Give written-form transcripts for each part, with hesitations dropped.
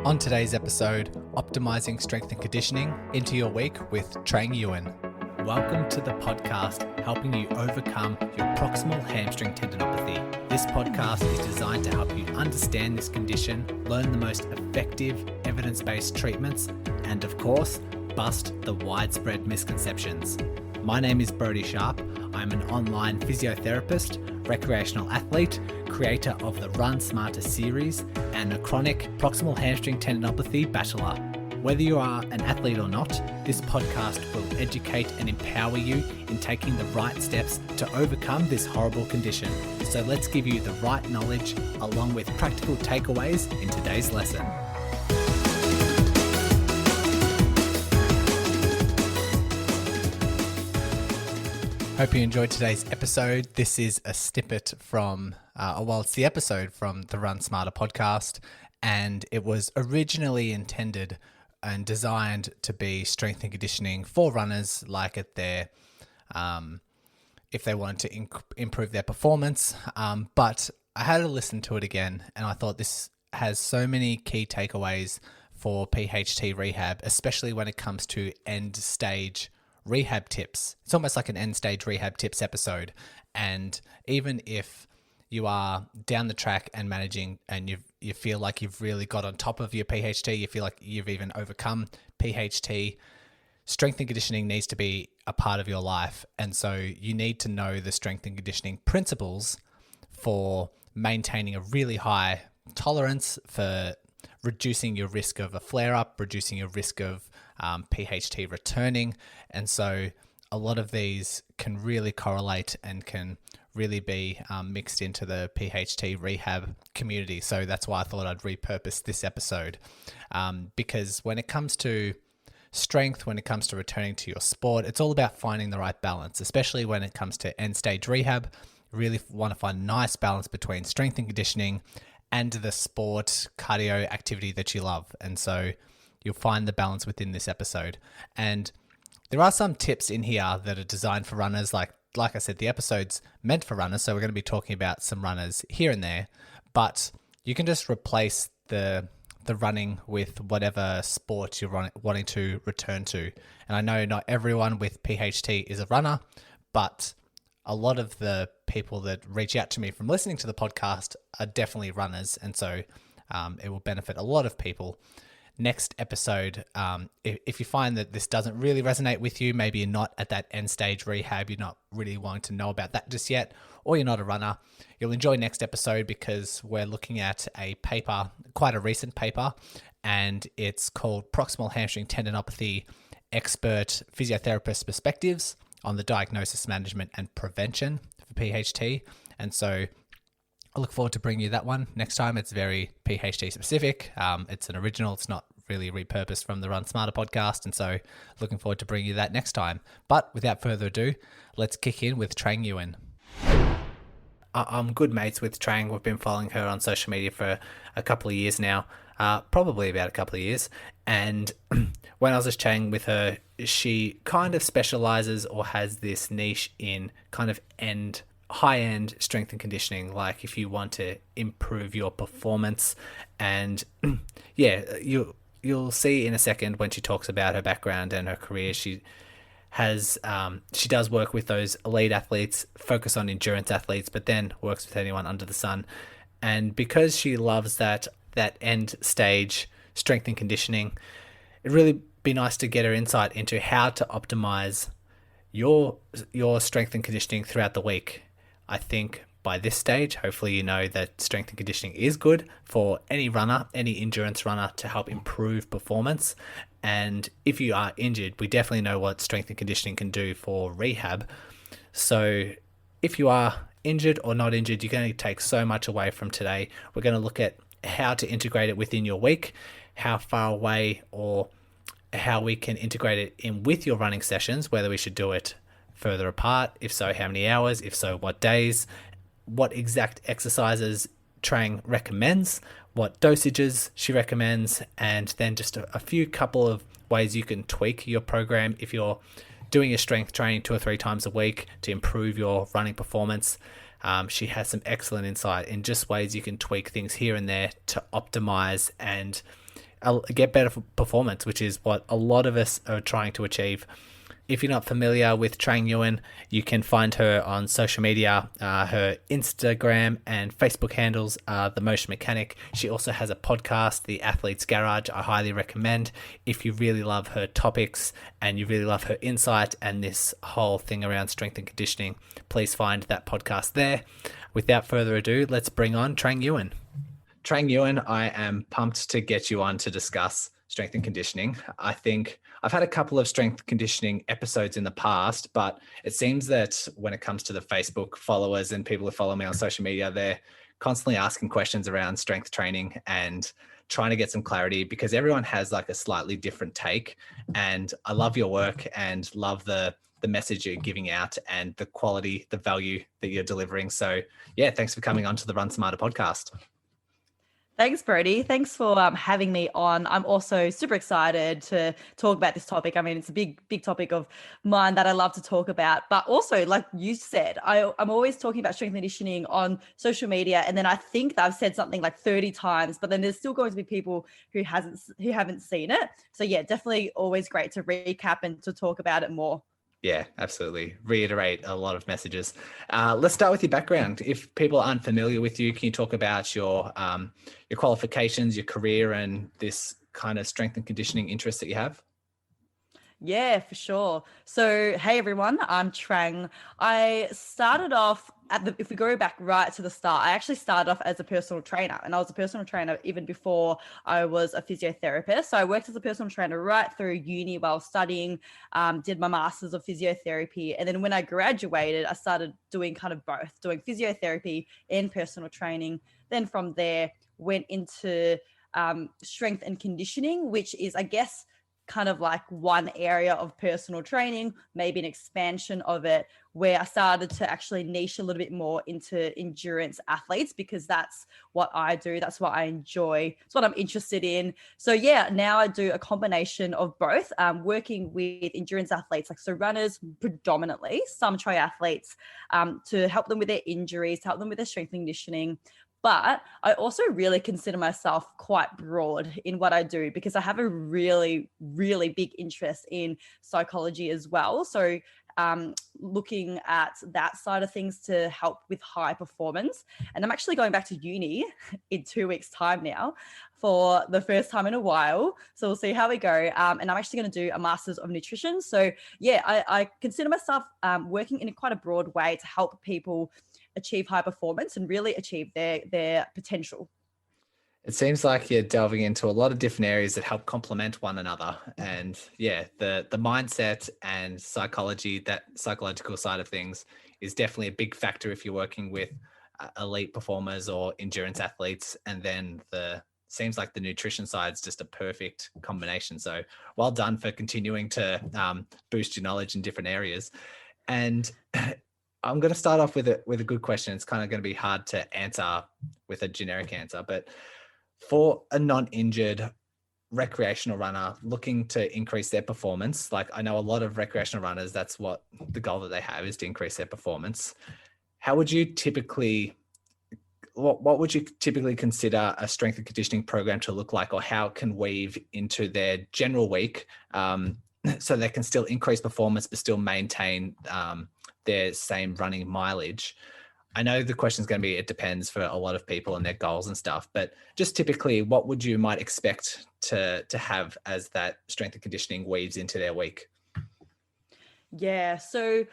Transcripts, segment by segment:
On today's episode, optimizing strength and conditioning into your week with Trang Nguyen. Welcome to the podcast helping you overcome your proximal hamstring tendinopathy. This podcast is designed to help you understand this condition, learn the most effective evidence-based treatments, and of course, bust the widespread misconceptions. My name is Brodie Sharpe. I'm an online physiotherapist, recreational athlete, creator of the Run Smarter series, and a chronic proximal hamstring tendinopathy battler. Whether you are an athlete or not, this podcast will educate and empower you in taking the right steps to overcome this horrible condition. So let's give you the right knowledge along with practical takeaways in today's lesson. Hope you enjoyed today's episode. This is a snippet from, it's the episode from the Run Smarter podcast, and it was originally intended and designed to be strength and conditioning for runners, like at their, if they wanted to improve their performance. But I had to listen to it again, and I thought this has so many key takeaways for PHT rehab, especially when it comes to end stage rehab tips. It's almost like an end stage rehab tips episode. And even if you are down the track and managing and you feel like you've really got on top of your PHT, you feel like you've even overcome PHT, strength and conditioning needs to be a part of your life. And so you need to know the strength and conditioning principles for maintaining a really high tolerance, for reducing your risk of a flare-up, reducing your risk of PHT returning. And so a lot of these can really correlate and can really be mixed into the PHT rehab community. So that's why I thought I'd repurpose this episode, because when it comes to strength, when it comes to returning to your sport, it's all about finding the right balance, especially when it comes to end stage rehab. You really want to find a nice balance between strength and conditioning and the sport cardio activity that you love. And so you'll find the balance within this episode. And there are some tips in here that are designed for runners. Like I said, the episode's meant for runners, so we're going to be talking about some runners here and there. But you can just replace the running with whatever sport you're wanting to return to. And I know not everyone with PHT is a runner, but a lot of the people that reach out to me from listening to the podcast are definitely runners. And so it will benefit a lot of people. Next episode, if you find that this doesn't really resonate with you, maybe you're not at that end stage rehab, you're not really wanting to know about that just yet, or you're not a runner, you'll enjoy next episode because we're looking at a paper, quite a recent paper, and it's called Proximal Hamstring Tendinopathy Expert Physiotherapist Perspectives on the Diagnosis, Management and Prevention for PHT. And so I look forward to bringing you that one next time. It's very PHT specific. It's an original. It's not really repurposed from the Run Smarter podcast. And so looking forward to bringing you that next time. But without further ado, let's kick in with Trang Nguyen. I'm good mates with Trang. We've been following her on social media for a couple of years now, probably about a couple of years. And when I was just chatting with her, she kind of specializes or has this niche in kind of high-end strength and conditioning, like if you want to improve your performance. And yeah, you'll see in a second when she talks about her background and her career. She does work with those elite athletes, focus on endurance athletes, but then works with anyone under the sun. And because she loves that end stage strength and conditioning, it'd really be nice to get her insight into how to optimize your strength and conditioning throughout the week. I think by this stage, hopefully you know that strength and conditioning is good for any runner, any endurance runner, to help improve performance. And if you are injured, we definitely know what strength and conditioning can do for rehab. So if you are injured or not injured, you're going to take so much away from today. We're going to look at how to integrate it within your week, how far away or how we can integrate it in with your running sessions, whether we should do it further apart, if so, how many hours, if so, what days, what exact exercises Trang recommends, what dosages she recommends, and then just a few couple of ways you can tweak your program if you're doing your strength training 2 or 3 times a week to improve your running performance. She has some excellent insight in just ways you can tweak things here and there to optimize and get better performance, which is what a lot of us are trying to achieve. If you're not familiar with Trang Nguyen, you can find her on social media. Her Instagram and Facebook handles are The Motion Mechanic. She also has a podcast, The Athlete's Garage. I highly recommend if you really love her topics and you really love her insight and this whole thing around strength and conditioning, please find that podcast there. Without further ado, let's bring on Trang Nguyen. Trang Nguyen, I am pumped to get you on to discuss strength and conditioning. I think I've had a couple of strength conditioning episodes in the past, but it seems that when it comes to the Facebook followers and people who follow me on social media, they're constantly asking questions around strength training and trying to get some clarity because everyone has like a slightly different take. And I love your work and love the message you're giving out and the quality, the value that you're delivering. So yeah, thanks for coming on to the Run Smarter podcast. Thanks, Brodie. Thanks for having me on. I'm also super excited to talk about this topic. I mean, it's a big topic of mine that I love to talk about. But also, like you said, I'm always talking about strength and conditioning on social media. And then I think that I've said something like 30 times, but then there's still going to be people who haven't seen it. So yeah, definitely always great to recap and to talk about it more. Yeah, absolutely. Reiterate a lot of messages. Let's start with your background. If people aren't familiar with you, can you talk about your qualifications, your career, and this kind of strength and conditioning interest that you have? Yeah, for sure. So, hey everyone, I'm Trang. I started off if we go back right to the start, I actually started off as a personal trainer, and I was a personal trainer even before I was a physiotherapist. So I worked as a personal trainer right through uni while studying, did my master's of physiotherapy. And then when I graduated, I started doing kind of both, doing physiotherapy and personal training. Then from there, went into strength and conditioning, which is, I guess, kind of like one area of personal training, maybe an expansion of it, where I started to actually niche a little bit more into endurance athletes because that's what I do. That's what I enjoy. It's what I'm interested in. So yeah, now I do a combination of both, working with endurance athletes, like so runners predominantly, some triathletes, to help them with their injuries, to help them with their strength and conditioning. But I also really consider myself quite broad in what I do because I have a really, really big interest in psychology as well. So looking at that side of things to help with high performance. And I'm actually going back to uni in 2 weeks' time now for the first time in a while. So we'll see how we go. And I'm actually going to do a master's of nutrition. So yeah, I consider myself working in quite a broad way to help people achieve high performance and really achieve their potential. It seems like you're delving into a lot of different areas that help complement one another. And yeah, the mindset and psychology, that psychological side of things is definitely a big factor if you're working with elite performers or endurance athletes. And then seems like the nutrition side is just a perfect combination. So well done for continuing to boost your knowledge in different areas. And I'm going to start off with a good question. It's kind of going to be hard to answer with a generic answer, but for a non-injured recreational runner looking to increase their performance, like I know a lot of recreational runners, that's what the goal that they have is to increase their performance. What would you typically consider a strength and conditioning program to look like, or how it can weave into their general week so they can still increase performance but still maintain their same running mileage? I know the question is going to be, it depends for a lot of people and their goals and stuff, but just typically what would you might expect to have as that strength and conditioning weaves into their week? Yeah. So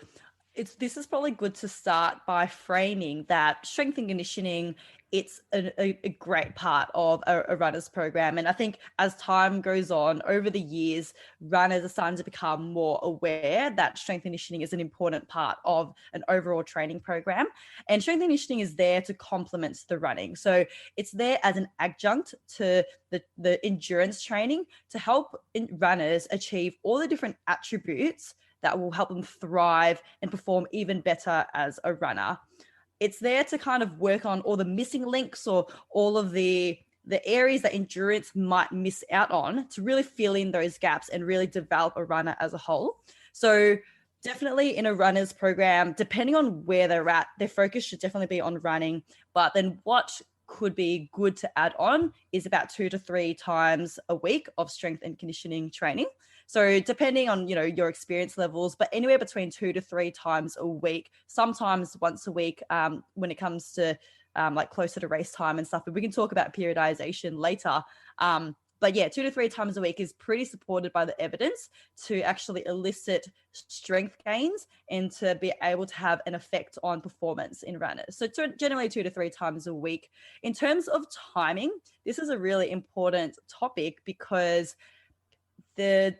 this is probably good to start by framing that strength and conditioning, it's a great part of a runner's program. And I think as time goes on over the years, runners are starting to become more aware that strength and conditioning is an important part of an overall training program. And strength and conditioning is there to complement the running. So it's there as an adjunct to the endurance training to help runners achieve all the different attributes that will help them thrive and perform even better as a runner. It's there to kind of work on all the missing links or all of the areas that endurance might miss out on to really fill in those gaps and really develop a runner as a whole. So definitely in a runner's program, depending on where they're at, their focus should definitely be on running. But then what could be good to add on is about 2 to 3 times a week of strength and conditioning training. So depending on, your experience levels, but anywhere between 2 to 3 times a week, sometimes once a week, when it comes to like closer to race time and stuff. But we can talk about periodization later. But yeah, 2 to 3 times a week is pretty supported by the evidence to actually elicit strength gains and to be able to have an effect on performance in runners. So generally 2 to 3 times a week. In terms of timing, this is a really important topic because the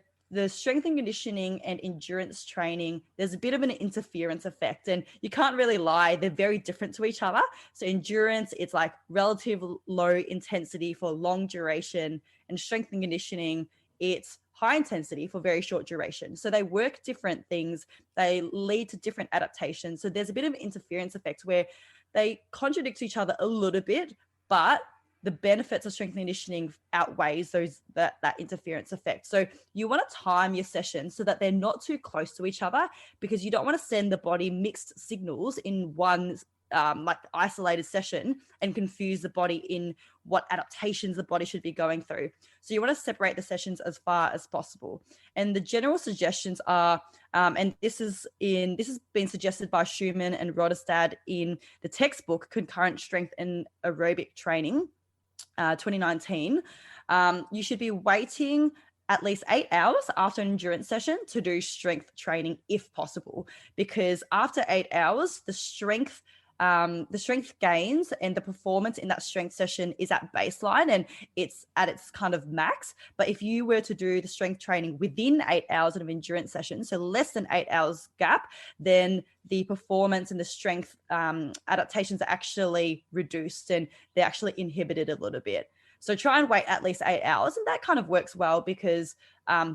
strength and conditioning and endurance training, there's a bit of an interference effect, and you can't really lie. They're very different to each other. So endurance, it's like relative low intensity for long duration, and strength and conditioning, it's high intensity for very short duration. So they work different things. They lead to different adaptations. So there's a bit of an interference effect where they contradict each other a little bit, but the benefits of strength and conditioning outweighs that interference effect. So you want to time your sessions so that they're not too close to each other, because you don't want to send the body mixed signals in one like isolated session and confuse the body in what adaptations the body should be going through. So you want to separate the sessions as far as possible. And the general suggestions are, and this has been suggested by Schumann and Rodestad in the textbook Concurrent Strength and Aerobic Training, 2019, you should be waiting at least 8 hours after an endurance session to do strength training if possible, because after 8 hours, the strength gains and the performance in that strength session is at baseline and it's at its kind of max. But if you were to do the strength training within 8 hours of endurance session, so less than 8 hours gap, then the performance and the strength adaptations are actually reduced and they're actually inhibited a little bit. So try and wait at least 8 hours. And that kind of works well because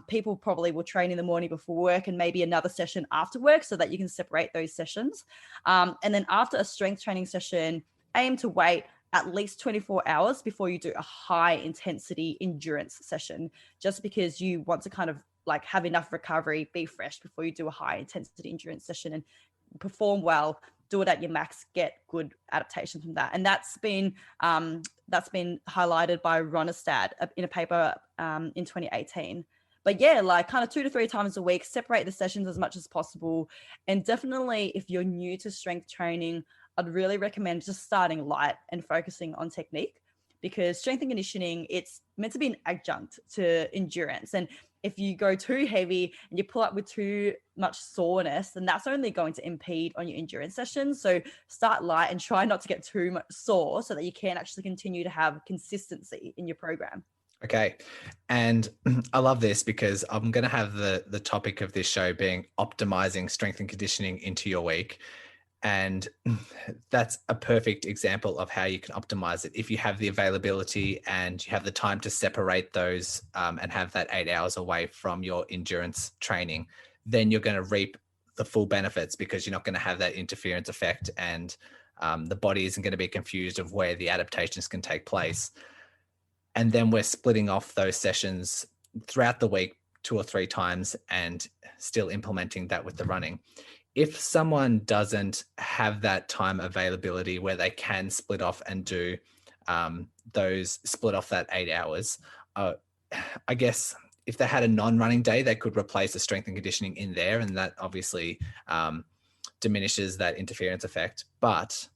people probably will train in the morning before work and maybe another session after work so that you can separate those sessions. And then after a strength training session, aim to wait at least 24 hours before you do a high intensity endurance session, just because you want to kind of like have enough recovery, be fresh before you do a high intensity endurance session and perform well, do it at your max, get good adaptation from that. And that's been highlighted by Ronestad in a paper in 2018. But yeah, like kind of 2 to 3 times a week, separate the sessions as much as possible. And definitely if you're new to strength training, I'd really recommend just starting light and focusing on technique, because strength and conditioning, it's meant to be an adjunct to endurance. And if you go too heavy and you pull up with too much soreness, then that's only going to impede on your endurance sessions. So start light and try not to get too much sore so that you can actually continue to have consistency in your program. Okay. And I love this because I'm going to have the topic of this show being optimizing strength and conditioning into your week. And that's a perfect example of how you can optimize it. If you have the availability and you have the time to separate those and have that 8 hours away from your endurance training, then you're going to reap the full benefits because you're not going to have that interference effect and the body isn't going to be confused of where the adaptations can take place. And then we're splitting off those sessions throughout the week 2 or 3 times and still implementing that with the running. If someone doesn't have that time availability where they can split off and do split off that 8 hours, I guess if they had a non-running day, they could replace the strength and conditioning in there, and that obviously diminishes that interference effect. But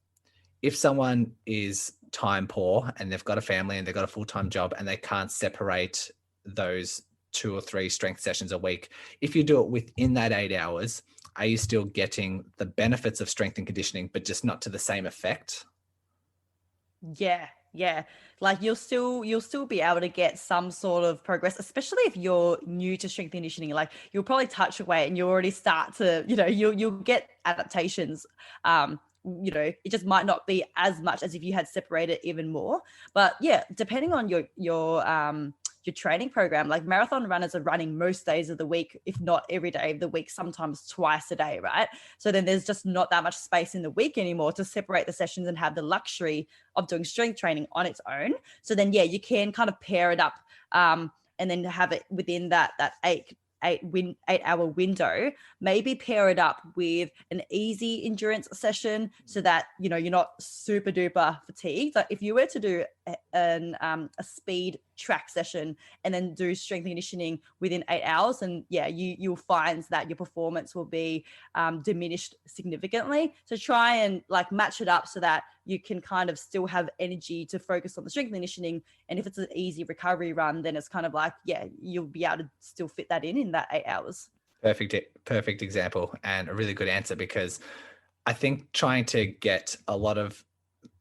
if someone is time poor and they've got a family and they've got a full-time job and they can't separate those 2 or 3 strength sessions a week, if you do it within that 8 hours, are you still getting the benefits of strength and conditioning, but just not to the same effect? Yeah. Like you'll still be able to get some sort of progress, especially if you're new to strength and conditioning. Like you'll probably touch a weight and you already start to, you'll get adaptations. It just might not be as much as if you had separated even more. But yeah, depending on your training program, like marathon runners are running most days of the week, if not every day of the week, sometimes twice a day, right? So then there's just not that much space in the week anymore to separate the sessions and have the luxury of doing strength training on its own. So then, yeah, you can kind of pair it up and then have it within that 8 hour window, maybe pair it up with an easy endurance session so that, you know, you're not super duper fatigued. Like if you were to do a speed track session and then do strength and conditioning within 8 hours, and yeah, you'll find that your performance will be diminished significantly. So try and like match it up so that you can kind of still have energy to focus on the strength and conditioning. And if it's an easy recovery run, then it's kind of like, yeah, you'll be able to still fit that in that 8 hours. Perfect example, and a really good answer, because I think trying to get a lot of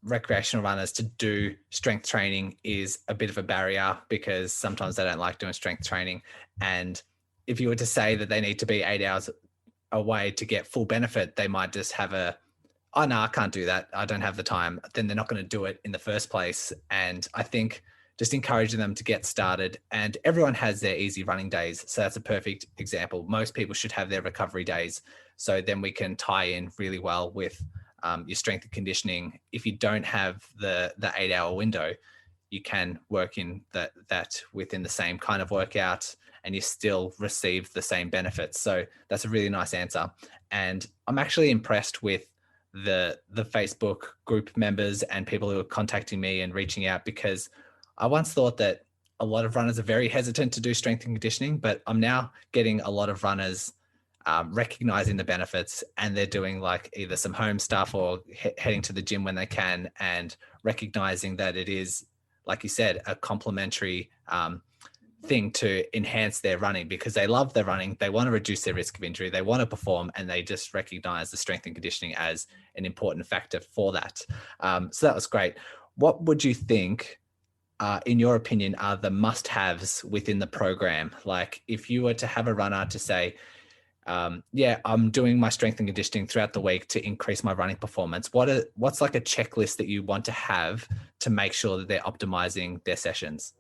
recreational runners to do strength training is a bit of a barrier, because sometimes they don't like doing strength training. And if you were to say that they need to be 8 hours away to get full benefit, they might just have oh no, I can't do that, I don't have the time. Then they're not going to do it in the first place. And I think just encouraging them to get started, and everyone has their easy running days. So that's a perfect example. Most people should have their recovery days. So then we can tie in really well with your strength and conditioning. If you don't have the 8 hour window, you can work in that within the same kind of workout, and you still receive the same benefits. So that's a really nice answer. And I'm actually impressed with the Facebook group members and people who are contacting me and reaching out, because I once thought that a lot of runners are very hesitant to do strength and conditioning, but I'm now getting a lot of runners recognizing the benefits, and they're doing like either some home stuff or heading to the gym when they can, and recognizing that it is, like you said, a complementary thing to enhance their running, because they love their running, they want to reduce their risk of injury, they want to perform, and they just recognize the strength and conditioning as an important factor for that. So that was great. What would you think, in your opinion, are the must-haves within the program? Like if you were to have a runner to say, yeah, I'm doing my strength and conditioning throughout the week to increase my running performance, what's like a checklist that you want to have to make sure that they're optimizing their sessions?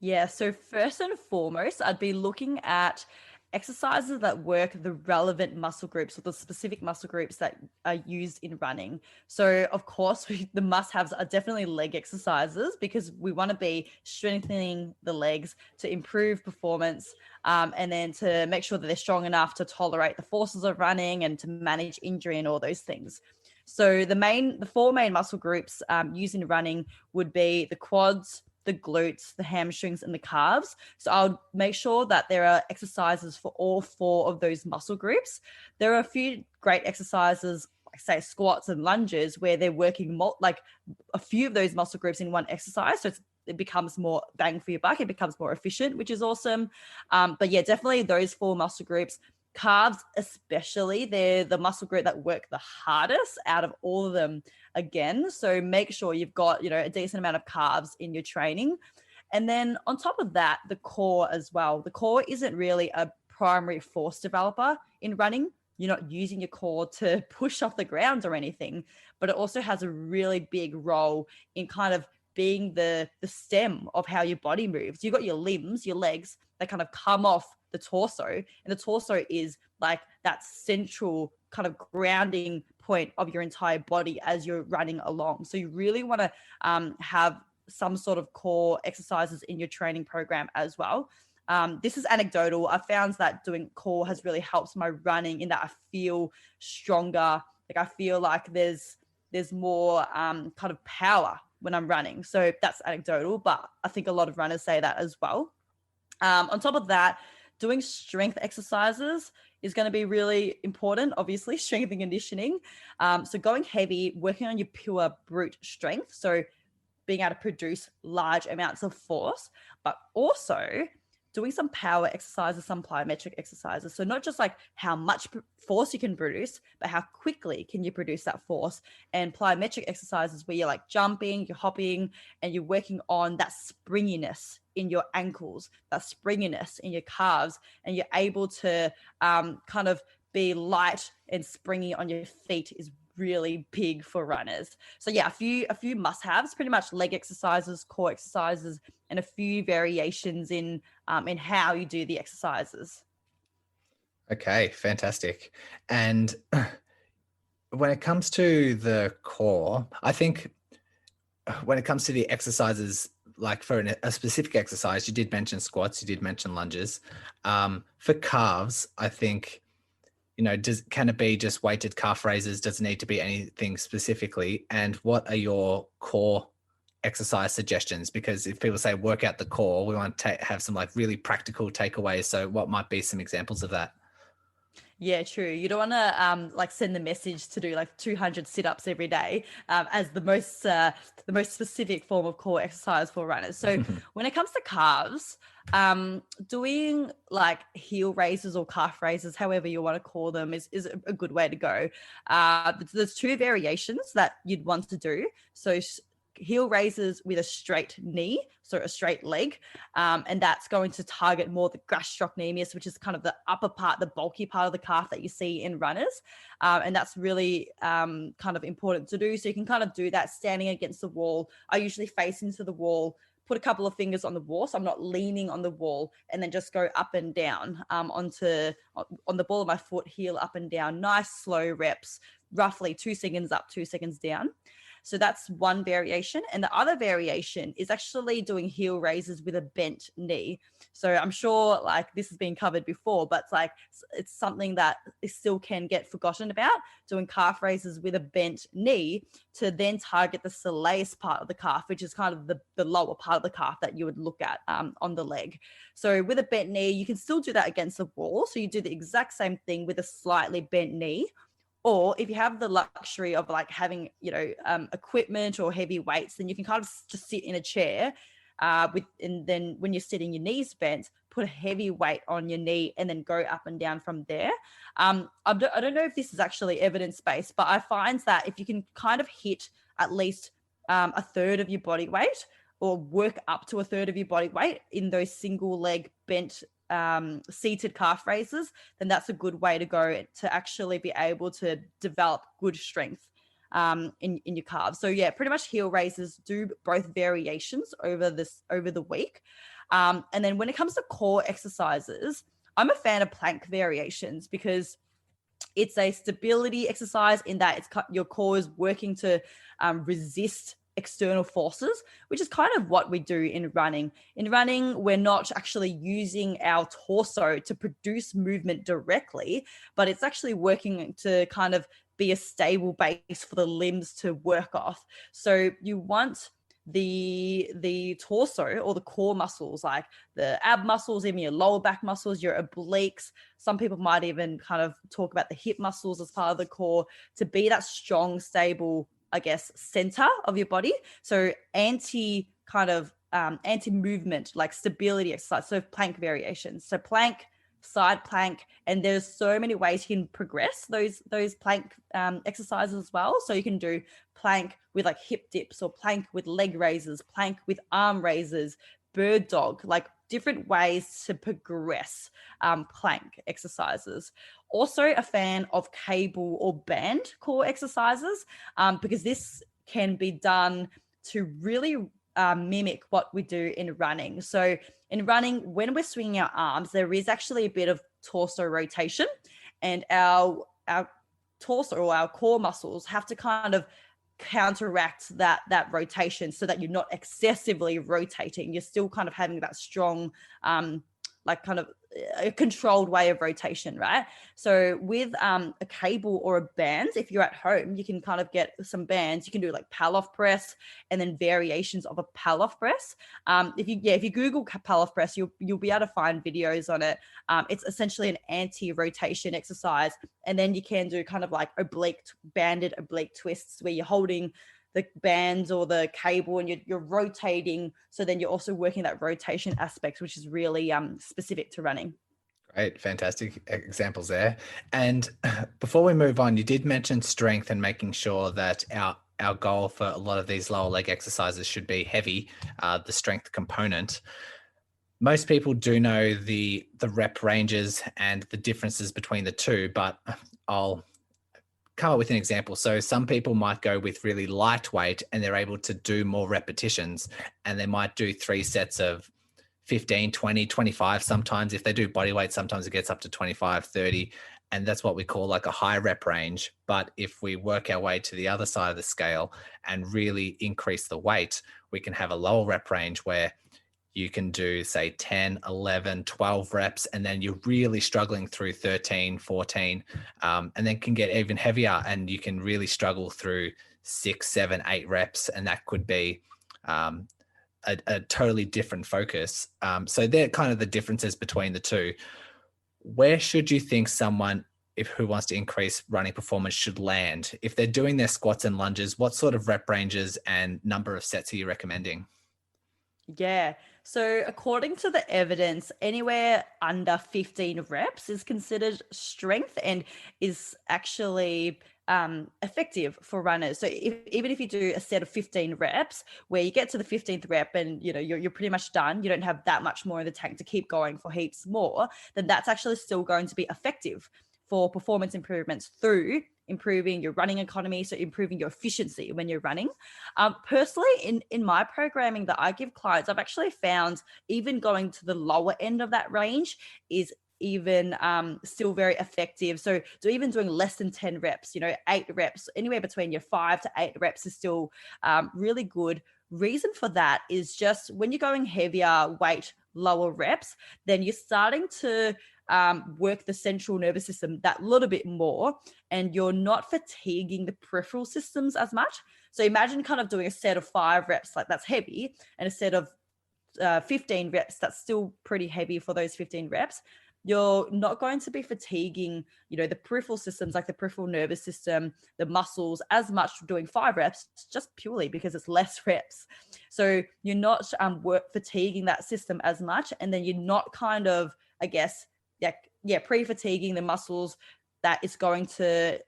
Yeah, so first and foremost, I'd be looking at exercises that work the relevant muscle groups or the specific muscle groups that are used in running. So, of course, the must haves are definitely leg exercises, because we want to be strengthening the legs to improve performance, and then to make sure that they're strong enough to tolerate the forces of running and to manage injury and all those things. So, the four main muscle groups used in running would be the quads, the glutes, the hamstrings, and the calves. So I'll make sure that there are exercises for all four of those muscle groups. There are a few great exercises, like say squats and lunges, where they're working like a few of those muscle groups in one exercise. So it becomes more bang for your buck. It becomes more efficient, which is awesome. But yeah, definitely those four muscle groups. Calves especially, they're the muscle group that work the hardest out of all of them again. So make sure you've got, you know, a decent amount of calves in your training. And then on top of that, the core as well. The core isn't really a primary force developer in running. You're not using your core to push off the ground or anything, but it also has a really big role in kind of being the stem of how your body moves. You've got your limbs, your legs that kind of come off the torso, and the torso is like that central kind of grounding point of your entire body as you're running along. So you really want to have some sort of core exercises in your training program as well. This is anecdotal. I found that doing core has really helped my running in that I feel stronger. Like I feel like there's more kind of power when I'm running. So that's anecdotal, but I think a lot of runners say that as well. On top of that, doing strength exercises is going to be really important, obviously, strength and conditioning. So going heavy, working on your pure brute strength. So being able to produce large amounts of force, but also doing some power exercises, some plyometric exercises. So not just like how much force you can produce, but how quickly can you produce that force. And plyometric exercises where you're like jumping, you're hopping, and you're working on that springiness in your ankles, that springiness in your calves, and you're able to kind of be light and springy on your feet is really big for runners. So yeah, a few must-haves, pretty much leg exercises, core exercises, and a few variations in how you do the exercises. Okay, fantastic. And when it comes to the core, I think when it comes to the exercises like for a specific exercise, you did mention squats, you did mention lunges. For calves, I think, can it be just weighted calf raises? Does it need to be anything specifically? And what are your core exercise suggestions? Because if people say work out the core, we want to have some like really practical takeaways. So what might be some examples of that? Yeah, true. You don't want to like send the message to do like 200 sit-ups every day as the most specific form of core exercise for runners. So when it comes to calves, doing like heel raises or calf raises, however you want to call them, is a good way to go. There's two variations that you'd want to do. So heel raises with a straight knee, so a straight leg, and that's going to target more the gastrocnemius, which is kind of the upper part, the bulky part of the calf that you see in runners, and that's really kind of important to do. So you can kind of do that standing against the wall. I usually face into the wall, put a couple of fingers on the wall, so I'm not leaning on the wall, and then just go up and down on the ball of my foot, heel up and down, nice slow reps, roughly 2 seconds up, 2 seconds down. So that's one variation. And the other variation is actually doing heel raises with a bent knee. So I'm sure like this has been covered before, but it's something that still can get forgotten about, doing calf raises with a bent knee to then target the soleus part of the calf, which is kind of the lower part of the calf that you would look at on the leg. So with a bent knee, you can still do that against the wall. So you do the exact same thing with a slightly bent knee. Or if you have the luxury of like having, equipment or heavy weights, then you can kind of just sit in a chair and then when you're sitting, your knees bent, put a heavy weight on your knee and then go up and down from there. I don't know if this is actually evidence-based, but I find that if you can kind of hit at least a third of your body weight or work up to a third of your body weight in those single leg bent seated calf raises, then that's a good way to go to actually be able to develop good strength in your calves. So yeah, pretty much heel raises, do both variations over the week. And then when it comes to core exercises, I'm a fan of plank variations because it's a stability exercise in that your core is working to resist external forces, which is kind of what we do in running. In running, we're not actually using our torso to produce movement directly, but it's actually working to kind of be a stable base for the limbs to work off. So you want the torso or the core muscles, like the ab muscles, even your lower back muscles, your obliques. Some people might even kind of talk about the hip muscles as part of the core, to be that strong, stable, I guess, center of your body. So anti-movement, like stability exercise. So plank variations. So plank, side plank, and there's so many ways you can progress those plank exercises as well. So you can do plank with like hip dips, or plank with leg raises, plank with arm raises, bird dog, like different ways to progress plank exercises. Also a fan of cable or band core exercises because this can be done to really mimic what we do in running. So in running, when we're swinging our arms, there is actually a bit of torso rotation, and our torso or our core muscles have to kind of counteract that rotation so that you're not excessively rotating. You're still kind of having that strong like kind of a controlled way of rotation, right? So with a cable or a band, if you're at home, you can kind of get some bands. You can do like Pallof press and then variations of a Pallof press. If you Google Pallof press, you'll be able to find videos on it. It's essentially an anti-rotation exercise, and then you can do kind of like banded oblique twists where you're holding the bands or the cable and you're rotating. So then you're also working that rotation aspect, which is really specific to running. Great, fantastic examples there. And before we move on, you did mention strength and making sure that our goal for a lot of these lower leg exercises should be heavy, the strength component. Most people do know the rep ranges and the differences between the two, but I'll come up with an example. So some people might go with really lightweight and they're able to do more repetitions, and they might do 3 sets of 15, 20, 25. Sometimes if they do body weight, sometimes it gets up to 25, 30. And that's what we call like a high rep range. But if we work our way to the other side of the scale and really increase the weight, we can have a lower rep range where you can do say 10, 11, 12 reps, and then you're really struggling through 13, 14, and then can get even heavier, and you can really struggle through 6, 7, 8 reps, and that could be um, a totally different focus. So they're kind of the differences between the two. Where should you think someone who wants to increase running performance should land? If they're doing their squats and lunges, what sort of rep ranges and number of sets are you recommending? Yeah. So, according to the evidence, anywhere under 15 reps is considered strength and is actually effective for runners. So, even if you do a set of 15 reps, where you get to the 15th rep and you're pretty much done, you don't have that much more in the tank to keep going for heaps more, then that's actually still going to be effective for performance improvements through improving your running economy, so improving your efficiency when you're running. Personally, in my programming that I give clients, I've actually found even going to the lower end of that range is even still very effective. So even doing less than 10 reps, 8 reps, anywhere between your 5 to 8 reps is still really good. Reason for that is just when you're going heavier weight, lower reps, then you're starting to work the central nervous system that little bit more, and you're not fatiguing the peripheral systems as much. So imagine kind of doing a set of 5 reps, like that's heavy, and a set of 15 reps, that's still pretty heavy for those 15 reps. You're not going to be fatiguing, the peripheral systems like the peripheral nervous system, the muscles as much doing 5 reps, just purely because it's less reps. So you're not fatiguing that system as much. And then you're not kind of, I guess, pre-fatiguing the muscles that it's going to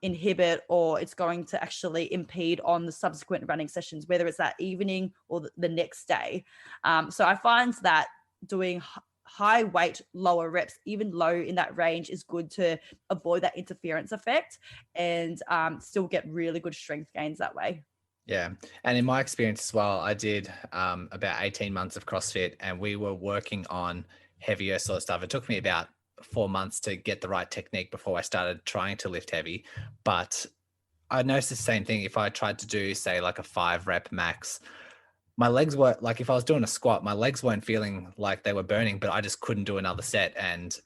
inhibit, or it's going to actually impede on the subsequent running sessions, whether it's that evening or the next day. So I find that doing high weight, lower reps, even low in that range, is good to avoid that interference effect and still get really good strength gains that way. Yeah. And in my experience as well, I did about 18 months of CrossFit, and we were working on heavier sort of stuff. It took me about 4 months to get the right technique before I started trying to lift heavy. But I noticed the same thing. If I tried to do, say, like a 5 rep max, my legs were like, if I was doing a squat, my legs weren't feeling like they were burning, but I just couldn't do another set. And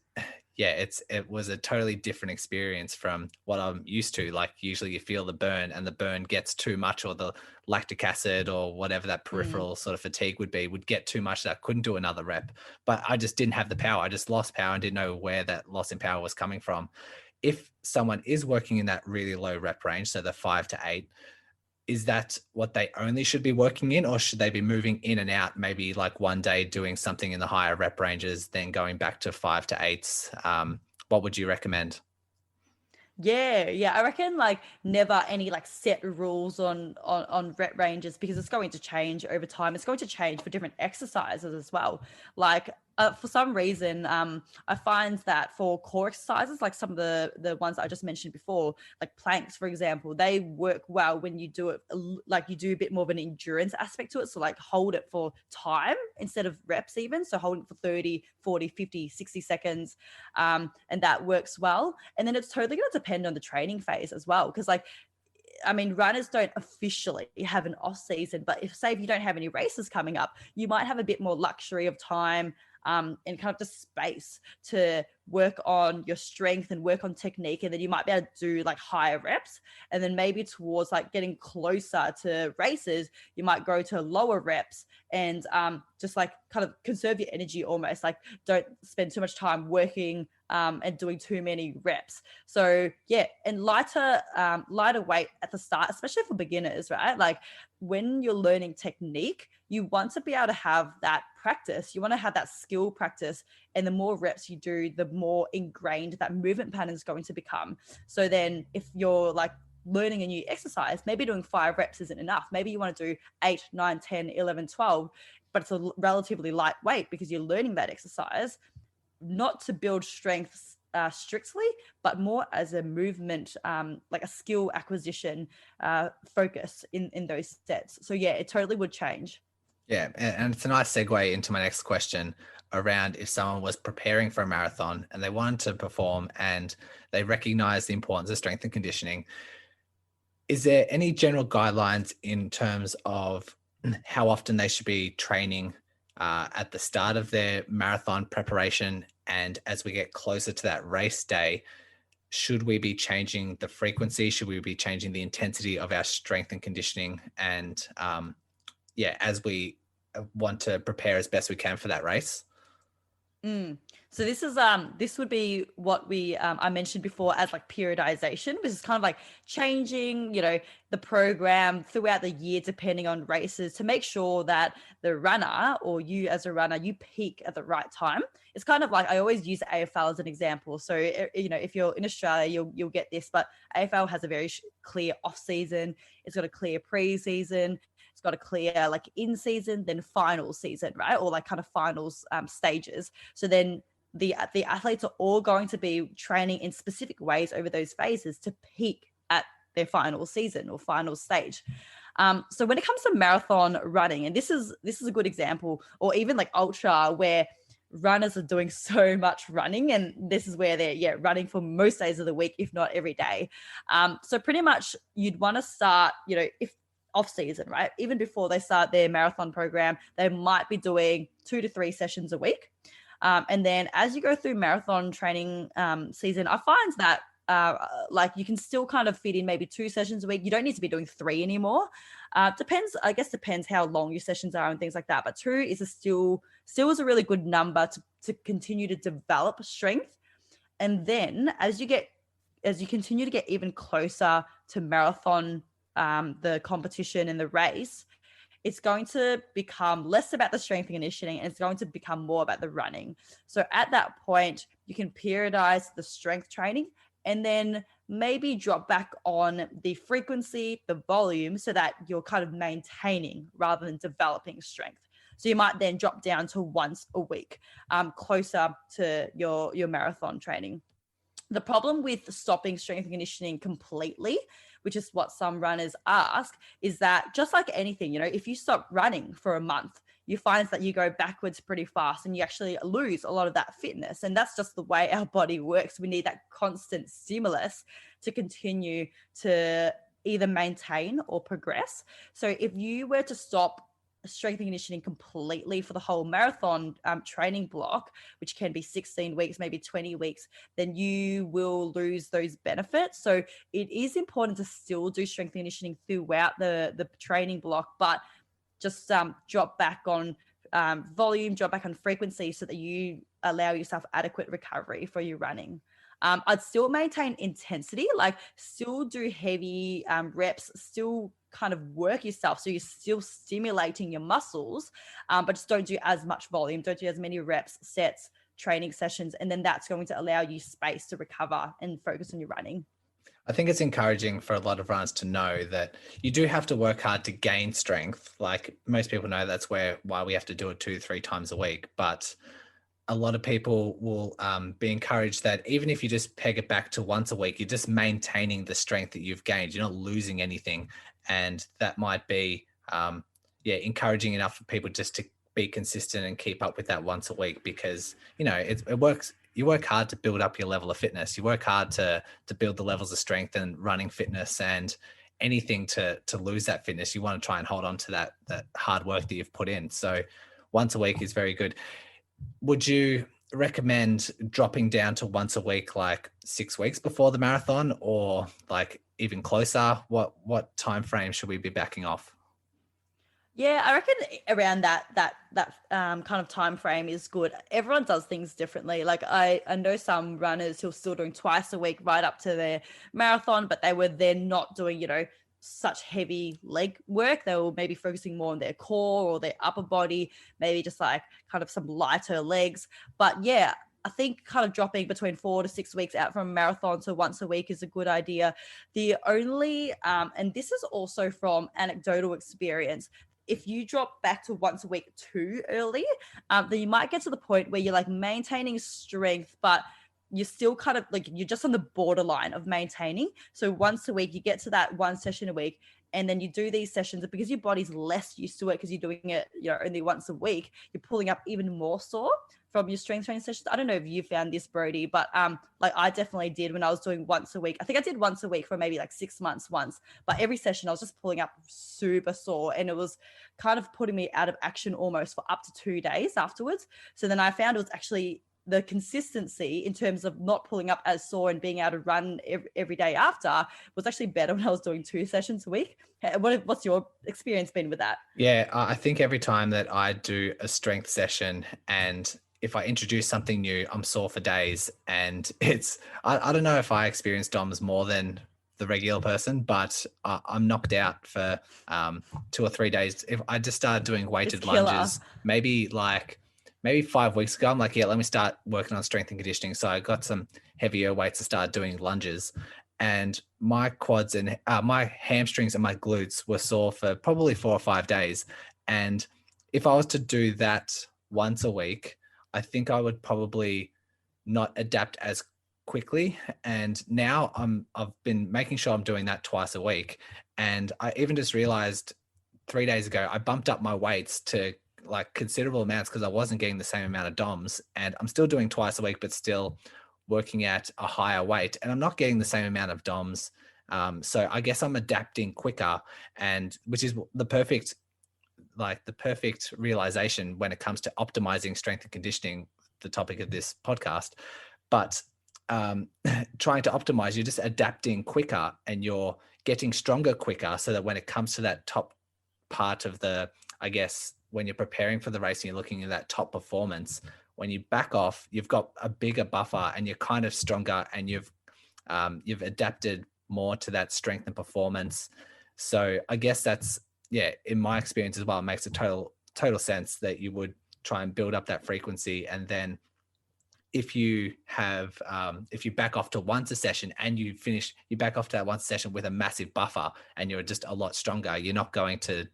yeah, it was a totally different experience from what I'm used to. Like usually you feel the burn, and the burn gets too much, or the lactic acid or whatever that Mm. peripheral sort of fatigue would get too much that I couldn't do another rep. But I just didn't have the power. I just lost power and didn't know where that loss in power was coming from. If someone is working in that really low rep range, so the 5 to 8, is that what they only should be working in, or should they be moving in and out, maybe like one day doing something in the higher rep ranges, then going back to 5 to 8s? What would you recommend? Yeah. I reckon like never any like set rules on rep ranges, because it's going to change over time. It's going to change for different exercises as well. Like for some reason, I find that for core exercises, like some of the ones that I just mentioned before, like planks, for example, they work well when you do it like you do a bit more of an endurance aspect to it. So like hold it for time instead of reps even. So holding it for 30, 40, 50, 60 seconds. And that works well. And then it's totally going to depend on the training phase as well. Because like, I mean, runners don't officially have an off season, but if you don't have any races coming up, you might have a bit more luxury of time and kind of just space to work on your strength and work on technique. And then you might be able to do like higher reps. And then maybe towards like getting closer to races, you might go to lower reps and just like kind of conserve your energy almost. Like don't spend too much time working and doing too many reps. So yeah, and lighter weight at the start, especially for beginners, right? Like when you're learning technique, you want to be able to have that practice. You want to have that skill practice. And the more reps you do, the more ingrained that movement pattern is going to become. So then if you're like learning a new exercise, maybe doing 5 reps isn't enough. Maybe you want to do 8, 9, 10, 11, 12, but it's a relatively lightweight because you're learning that exercise, not to build strengths strictly, but more as a movement, like a skill acquisition focus in those sets. So yeah, it totally would change. Yeah, and it's a nice segue into my next question around if someone was preparing for a marathon and they wanted to perform and they recognize the importance of strength and conditioning. Is there any general guidelines in terms of how often they should be training at the start of their marathon preparation? And as we get closer to that race day, should we be changing the frequency? Should we be changing the intensity of our strength and conditioning? And as we want to prepare as best we can for that race? So this would be what we I mentioned before as like periodization, which is kind of like changing, the program throughout the year depending on races to make sure that the runner or you as a runner, you peak at the right time. It's kind of like I always use AFL as an example. So if you're in Australia, you'll get this, but AFL has a very clear off season. It's got a clear pre-season. It's got a clear like in season, then final season, right? Or like kind of finals stages. So then the athletes are all going to be training in specific ways over those phases to peak at their final season or final stage. So when it comes to marathon running, and this is a good example, or even like ultra, where runners are doing so much running, and this is where they're running for most days of the week, if not every day. So pretty much you'd want to start, if off season, right? Even before they start their marathon program, they might be doing 2 to 3 sessions a week. And then as you go through marathon training season, I find that like you can still kind of fit in maybe 2 sessions a week. You don't need to be doing 3 anymore. Depends how long your sessions are and things like that. But 2 is still is a really good number to continue to develop strength. And then as you continue to get even closer to marathon, the competition and the race, it's going to become less about the strength and conditioning, and it's going to become more about the running. So at that point, you can periodize the strength training and then maybe drop back on the frequency, the volume, so that you're kind of maintaining rather than developing strength. So you might then drop down to once a week, closer to your marathon training. The problem with stopping strength and conditioning completely, which is what some runners ask, is that just like anything, if you stop running for a month, you find that you go backwards pretty fast and you actually lose a lot of that fitness. And that's just the way our body works. We need that constant stimulus to continue to either maintain or progress. So if you were to stop strength and conditioning completely for the whole marathon training block, which can be 16 weeks, maybe 20 weeks, then you will lose those benefits. So it is important to still do strength and conditioning throughout the training block, but just drop back on volume, drop back on frequency so that you allow yourself adequate recovery for your running. I'd still maintain intensity, like still do heavy reps, still kind of work yourself. So you're still stimulating your muscles, but just don't do as much volume, don't do as many reps, sets, training sessions. And then that's going to allow you space to recover and focus on your running. I think it's encouraging for a lot of runners to know that you do have to work hard to gain strength. Like most people know that's why we have to do it 2-3 times a week. But a lot of people will be encouraged that even if you just peg it back to once a week, you're just maintaining the strength that you've gained. You're not losing anything. And that might be, encouraging enough for people just to be consistent and keep up with that once a week, because, it works. You work hard to build up your level of fitness. You work hard to build the levels of strength and running fitness, and anything to lose that fitness, you want to try and hold on to that hard work that you've put in. So once a week is very good. Would you recommend dropping down to once a week, like 6 weeks before the marathon, or like even closer? What time frame should we be backing off? Yeah, I reckon around that kind of time frame is good. Everyone does things differently. Like I know some runners who are still doing twice a week right up to their marathon, but they were then not doing, such heavy leg work. They were maybe focusing more on their core or their upper body, maybe just like kind of some lighter legs. But yeah, I think kind of dropping between 4 to 6 weeks out from a marathon to once a week is a good idea. The only, and this is also from anecdotal experience, if you drop back to once a week too early, then you might get to the point where you're like maintaining strength, but you're still kind of like, you're just on the borderline of maintaining. So once a week, you get to that one session a week, and then you do these sessions because your body's less used to it because you're doing it, only once a week, you're pulling up even more sore from your strength training sessions? I don't know if you found this, Brodie, but like I definitely did when I was doing once a week. I think I did once a week for maybe like 6 months once, but every session I was just pulling up super sore, and it was kind of putting me out of action almost for up to 2 days afterwards. So then I found it was actually the consistency in terms of not pulling up as sore and being able to run every day after was actually better when I was doing 2 sessions a week. What's your experience been with that? Yeah, I think every time that I do a strength session and if I introduce something new, I'm sore for days. And I don't know if I experience DOMS more than the regular person, but I'm knocked out for 2 or 3 days. If I just started doing weighted lunges, maybe 5 weeks ago, I'm like, yeah, let me start working on strength and conditioning. So I got some heavier weights to start doing lunges, and my quads and my hamstrings and my glutes were sore for probably 4 or 5 days. And if I was to do that once a week, I think I would probably not adapt as quickly. And now I've been making sure I'm doing that twice a week. And I even just realized 3 days ago, I bumped up my weights to like considerable amounts because I wasn't getting the same amount of DOMs, and I'm still doing twice a week, but still working at a higher weight, and I'm not getting the same amount of DOMs. So I guess I'm adapting quicker, and which is the perfect realization when it comes to optimizing strength and conditioning, the topic of this podcast. But trying to optimize, you're just adapting quicker and you're getting stronger quicker, so that when it comes to that top part of the, I guess, when you're preparing for the race and you're looking at that top performance, when you back off, you've got a bigger buffer and you're kind of stronger, and you've adapted more to that strength and performance. So I guess that's, yeah, in my experience as well, it makes a total sense that you would try and build up that frequency. And then if you back off to once a session and you back off to that once a session with a massive buffer and you're just a lot stronger, you're not going to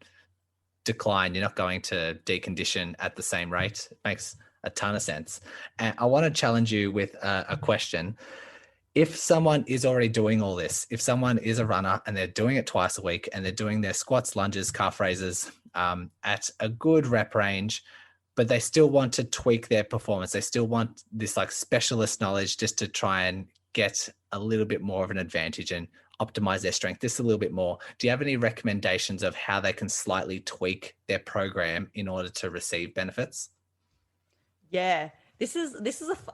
decline, you're not going to decondition at the same rate. It makes a ton of sense. And I want to challenge you with a question. If someone is already doing all this, if someone is a runner and they're doing it twice a week and they're doing their squats, lunges, calf raises at a good rep range, but they still want to tweak their performance, they still want this like specialist knowledge just to try and get a little bit more of an advantage and optimize their strength just a little bit more, do you have any recommendations of how they can slightly tweak their program in order to receive benefits? Yeah, this is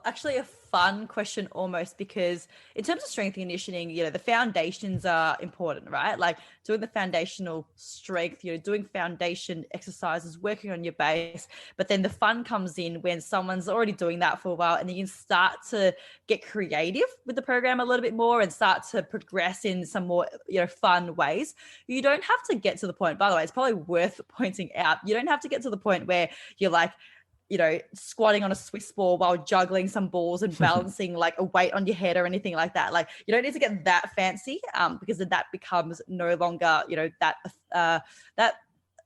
actually a fun question almost, because in terms of strength and conditioning, you know, the foundations are important, right? Like doing the foundational strength, you know, doing foundation exercises, working on your base. But then the fun comes in when someone's already doing that for a while, and then you can start to get creative with the program a little bit more and start to progress in some more, you know, fun ways. You don't have to get to the point, by the way, it's probably worth pointing out, you don't have to get to the point where you're like, you know, squatting on a Swiss ball while juggling some balls and balancing like a weight on your head or anything like that. Like you don't need to get that fancy, because then that becomes no longer, you know, that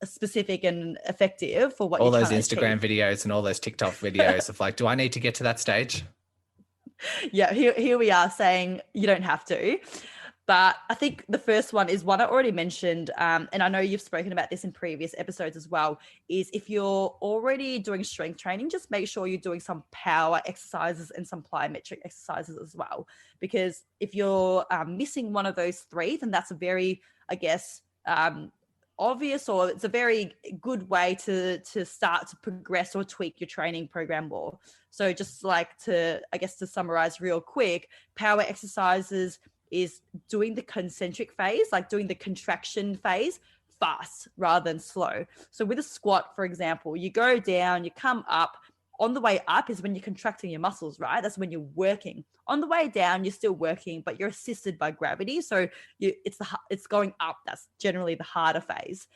specific and effective for what all you're those trying to Instagram achieve. videos and all those TikTok videos of like, do I need to get to that stage? Yeah, here we are saying you don't have to. But I think the first one is one I already mentioned, and I know you've spoken about this in previous episodes as well, is if you're already doing strength training, just make sure you're doing some power exercises and some plyometric exercises as well. Because if you're missing one of those three, then that's a very, I guess, obvious, or it's a very good way to start to progress or tweak your training program more. So just like to summarize real quick, power exercises is doing the concentric phase, like doing the contraction phase fast rather than slow. So with a squat, for example, you go down, you come up. On the way up is when you're contracting your muscles, right? That's when you're working. On the way down, you're still working, but you're assisted by gravity. So it's going up. That's generally the harder phase.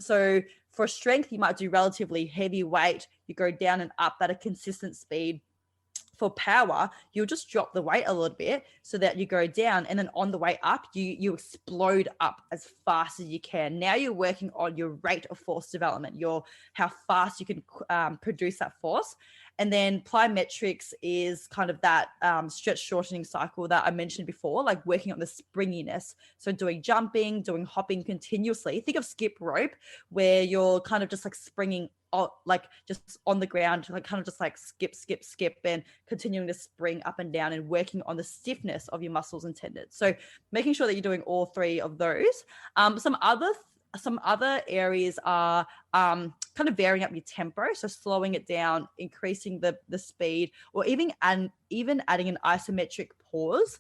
So for strength, you might do relatively heavy weight. You go down and up at a consistent speed. For power, you'll just drop the weight a little bit so that you go down, and then on the way up, you explode up as fast as you can. Now you're working on your rate of force development, how fast you can produce that force. And then plyometrics is kind of that stretch shortening cycle that I mentioned before, like working on the springiness. So doing jumping, doing hopping continuously. Think of skip rope, where you're kind of just like springing like just on the ground, like kind of just like skip, and continuing to spring up and down and working on the stiffness of your muscles and tendons. So making sure that you're doing all three of those. Some other areas are kind of varying up your tempo, so slowing it down, increasing the speed, or even adding an isometric pause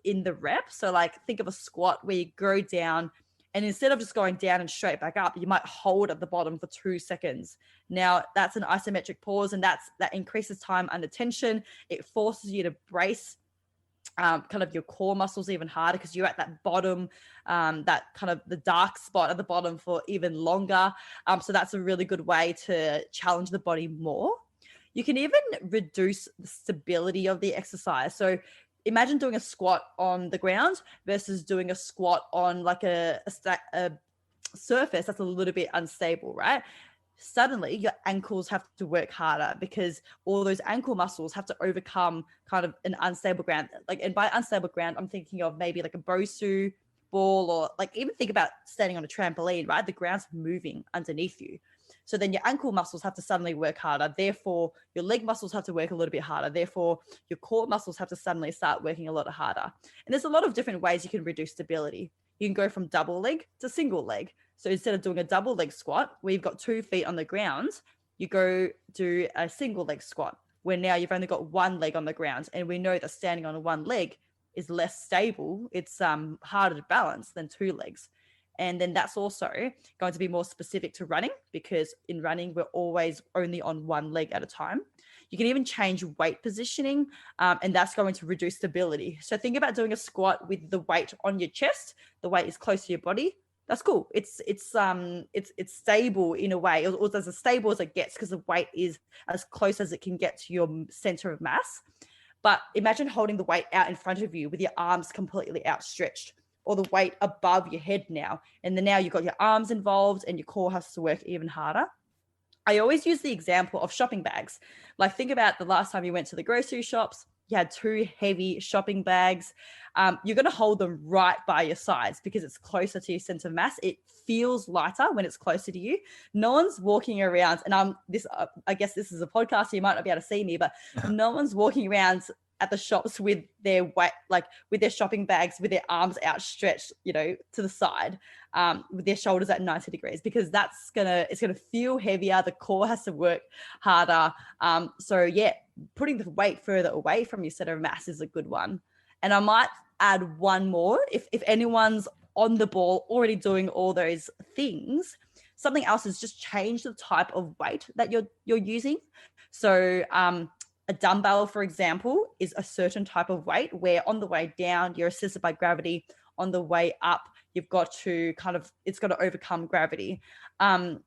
in the rep. So like think of a squat where you go down, and instead of just going down and straight back up, you might hold at the bottom for 2 seconds. Now that's an isometric pause, and that increases time under tension. It forces you to brace kind of your core muscles even harder, because you're at that bottom, that kind of the dark spot at the bottom for even longer. So that's a really good way to challenge the body more. You can even reduce the stability of the exercise. So imagine doing a squat on the ground versus doing a squat on like a surface that's a little bit unstable, right? Suddenly your ankles have to work harder, because all those ankle muscles have to overcome kind of an unstable ground. Like, and by unstable ground, I'm thinking of maybe like a Bosu ball, or like even think about standing on a trampoline, right? The ground's moving underneath you. So then your ankle muscles have to suddenly work harder. Therefore, your leg muscles have to work a little bit harder. Therefore, your core muscles have to suddenly start working a lot harder. And there's a lot of different ways you can reduce stability. You can go from double leg to single leg. So instead of doing a double leg squat where you've got 2 feet on the ground, you go do a single leg squat where now you've only got 1 leg on the ground. And we know that standing on 1 leg is less stable. It's harder to balance than 2 legs. And then that's also going to be more specific to running, because in running, we're always only on 1 leg at a time. You can even change weight positioning, and that's going to reduce stability. So think about doing a squat with the weight on your chest. The weight is close to your body. That's cool. It's stable in a way, or as stable as it gets, because the weight is as close as it can get to your center of mass. But imagine holding the weight out in front of you with your arms completely outstretched, or the weight above your head now. And then now you've got your arms involved and your core has to work even harder. I always use the example of shopping bags. Like think about the last time you went to the grocery shops, you had 2 heavy shopping bags. You're going to hold them right by your sides because it's closer to your center of mass. It feels lighter when it's closer to you. No one's walking around, and I guess this is a podcast, so you might not be able to see me, but no one's walking around at the shops with their weight, like with their shopping bags, with their arms outstretched, to the side, with their shoulders at 90 degrees, because it's gonna feel heavier. The core has to work harder. So yeah, putting the weight further away from your center of mass is a good one. And I might add one more. If anyone's on the ball already doing all those things, something else is just change the type of weight that you're using. So a dumbbell, for example, is a certain type of weight where on the way down, you're assisted by gravity. On the way up, you've got to it's got to overcome gravity. And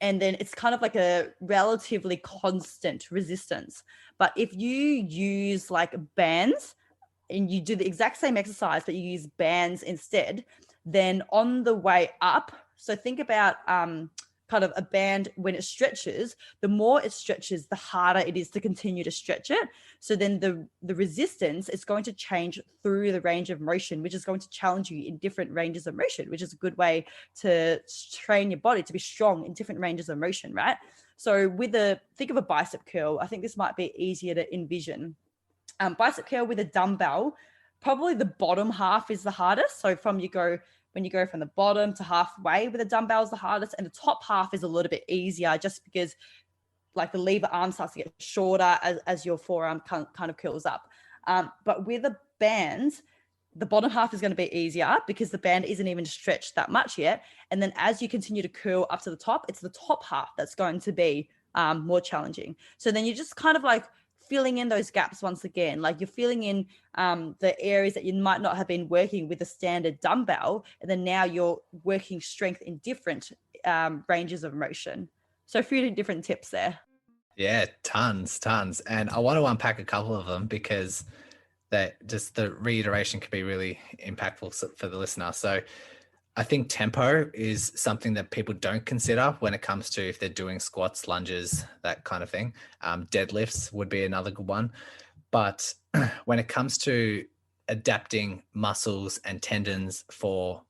then it's kind of like a relatively constant resistance. But if you use like bands and you do the exact same exercise, but you use bands instead, then on the way up, so think about kind of a band, when it stretches, the more it stretches, the harder it is to continue to stretch it. So then the resistance is going to change through the range of motion, which is going to challenge you in different ranges of motion, which is a good way to train your body to be strong in different ranges of motion, right? So think of a bicep curl. I think this might be easier to envision. Bicep curl with a dumbbell, probably the bottom half is the hardest. So when you go from the bottom to halfway with a dumbbell is the hardest, and the top half is a little bit easier, just because like the lever arm starts to get shorter as your forearm kind of curls up. But with a band, the bottom half is going to be easier because the band isn't even stretched that much yet. And then as you continue to curl up to the top, it's the top half that's going to be more challenging. So then you're just kind of like filling in those gaps once again, like you're filling in the areas that you might not have been working with a standard dumbbell, and then now you're working strength in different ranges of motion. So a few different tips there. Yeah, tons. And I want to unpack a couple of them because that just the reiteration can be really impactful for the listener. So I think tempo is something that people don't consider when it comes to if they're doing squats, lunges, that kind of thing. Deadlifts would be another good one. But when it comes to adapting muscles and tendons for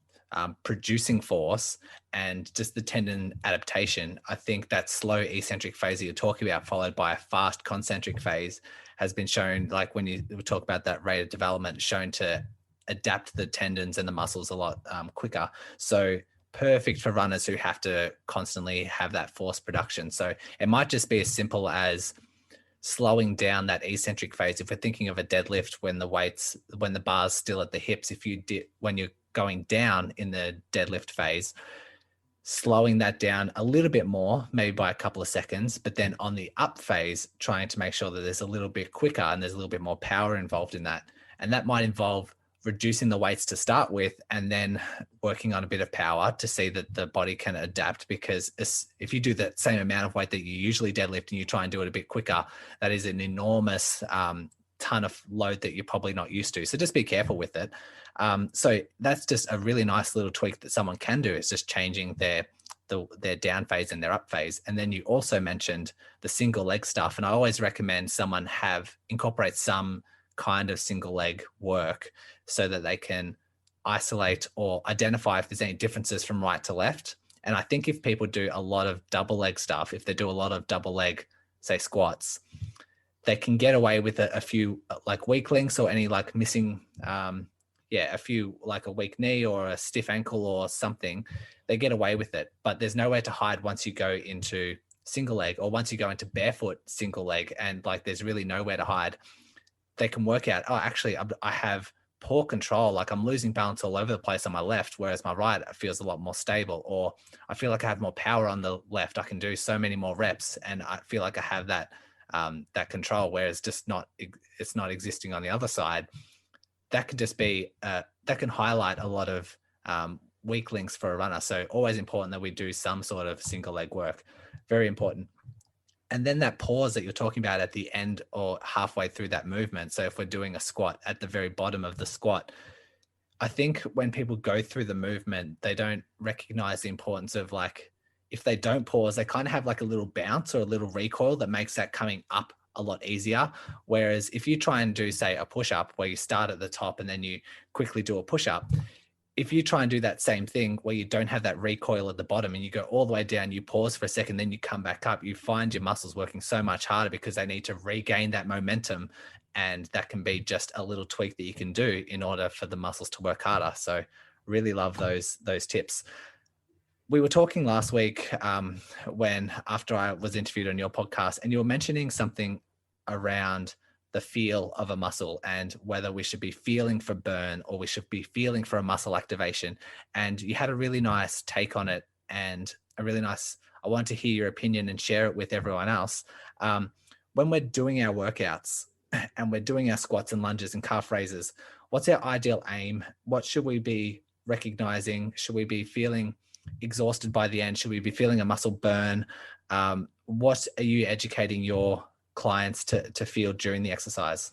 producing force and just the tendon adaptation, I think that slow eccentric phase that you're talking about, followed by a fast concentric phase, has been shown, like when you talk about that rate of development, shown to adapt the tendons and the muscles a lot quicker. So perfect for runners who have to constantly have that force production. So it might just be as simple as slowing down that eccentric phase. If we're thinking of a deadlift, when the bar's still at the hips, when you're going down in the deadlift phase, slowing that down a little bit more, maybe by a couple of seconds, but then on the up phase, trying to make sure that there's a little bit quicker and there's a little bit more power involved in that. And that might involve reducing the weights to start with and then working on a bit of power to see that the body can adapt. Because if you do that same amount of weight that you usually deadlift and you try and do it a bit quicker, that is an enormous ton of load that you're probably not used to. So just be careful with it. So that's just a really nice little tweak that someone can do. It's just changing their down phase and their up phase. And then you also mentioned the single leg stuff. And I always recommend someone incorporate some kind of single leg work so that they can isolate or identify if there's any differences from right to left. And I think if people do a lot of double leg stuff, if they do a lot of double leg, say squats, they can get away with a few like weak links or any like missing, a few like a weak knee or a stiff ankle or something. They get away with it, but there's nowhere to hide once you go into single leg or once you go into barefoot single leg, and like there's really nowhere to hide. They can work out, oh, actually, I have poor control. Like I'm losing balance all over the place on my left, whereas my right feels a lot more stable. Or I feel like I have more power on the left. I can do so many more reps, and I feel like I have that control. Whereas it's not existing on the other side. That can just be that can highlight a lot of weak links for a runner. So always important that we do some sort of single leg work. Very important. And then that pause that you're talking about at the end or halfway through that movement. So if we're doing a squat at the very bottom of the squat, I think when people go through the movement, they don't recognize the importance of, like, if they don't pause, they kind of have like a little bounce or a little recoil that makes that coming up a lot easier. Whereas if you try and do, say, a push-up where you start at the top and then you quickly do a push-up, if you try and do that same thing where you don't have that recoil at the bottom and you go all the way down, you pause for a second, then you come back up, you find your muscles working so much harder because they need to regain that momentum. And that can be just a little tweak that you can do in order for the muscles to work harder. So really love those tips. We were talking last week after I was interviewed on your podcast, and you were mentioning something around the feel of a muscle and whether we should be feeling for burn or we should be feeling for a muscle activation. And you had a really nice take on it, and I want to hear your opinion and share it with everyone else. When we're doing our workouts and we're doing our squats and lunges and calf raises, what's our ideal aim? What should we be recognizing? Should we be feeling exhausted by the end? Should we be feeling a muscle burn? What are you educating your clients to feel during the exercise?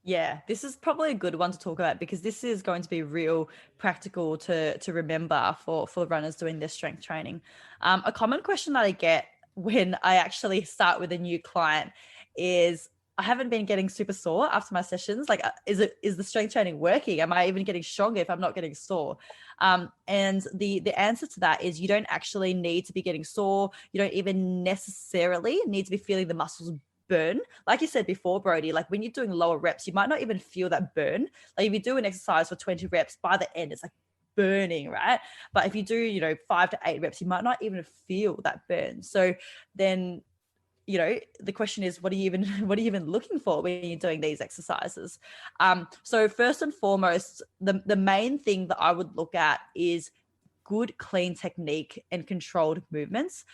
Yeah, this is probably a good one to talk about because this is going to be real practical to remember for runners doing their strength training. A common question that I get when I actually start with a new client is, I haven't been getting super sore after my sessions. Like, is the strength training working? Am I even getting stronger if I'm not getting sore? And the answer to that is you don't actually need to be getting sore. You don't even necessarily need to be feeling the muscles burn. Like you said before, Brodie, like when you're doing lower reps, you might not even feel that burn. Like if you do an exercise for 20 reps, by the end, it's like burning, right? But if you do, 5 to 8 reps, you might not even feel that burn. So then, the question is, what are you even looking for when you're doing these exercises? So first and foremost, the main thing that I would look at is good, clean technique and controlled movements.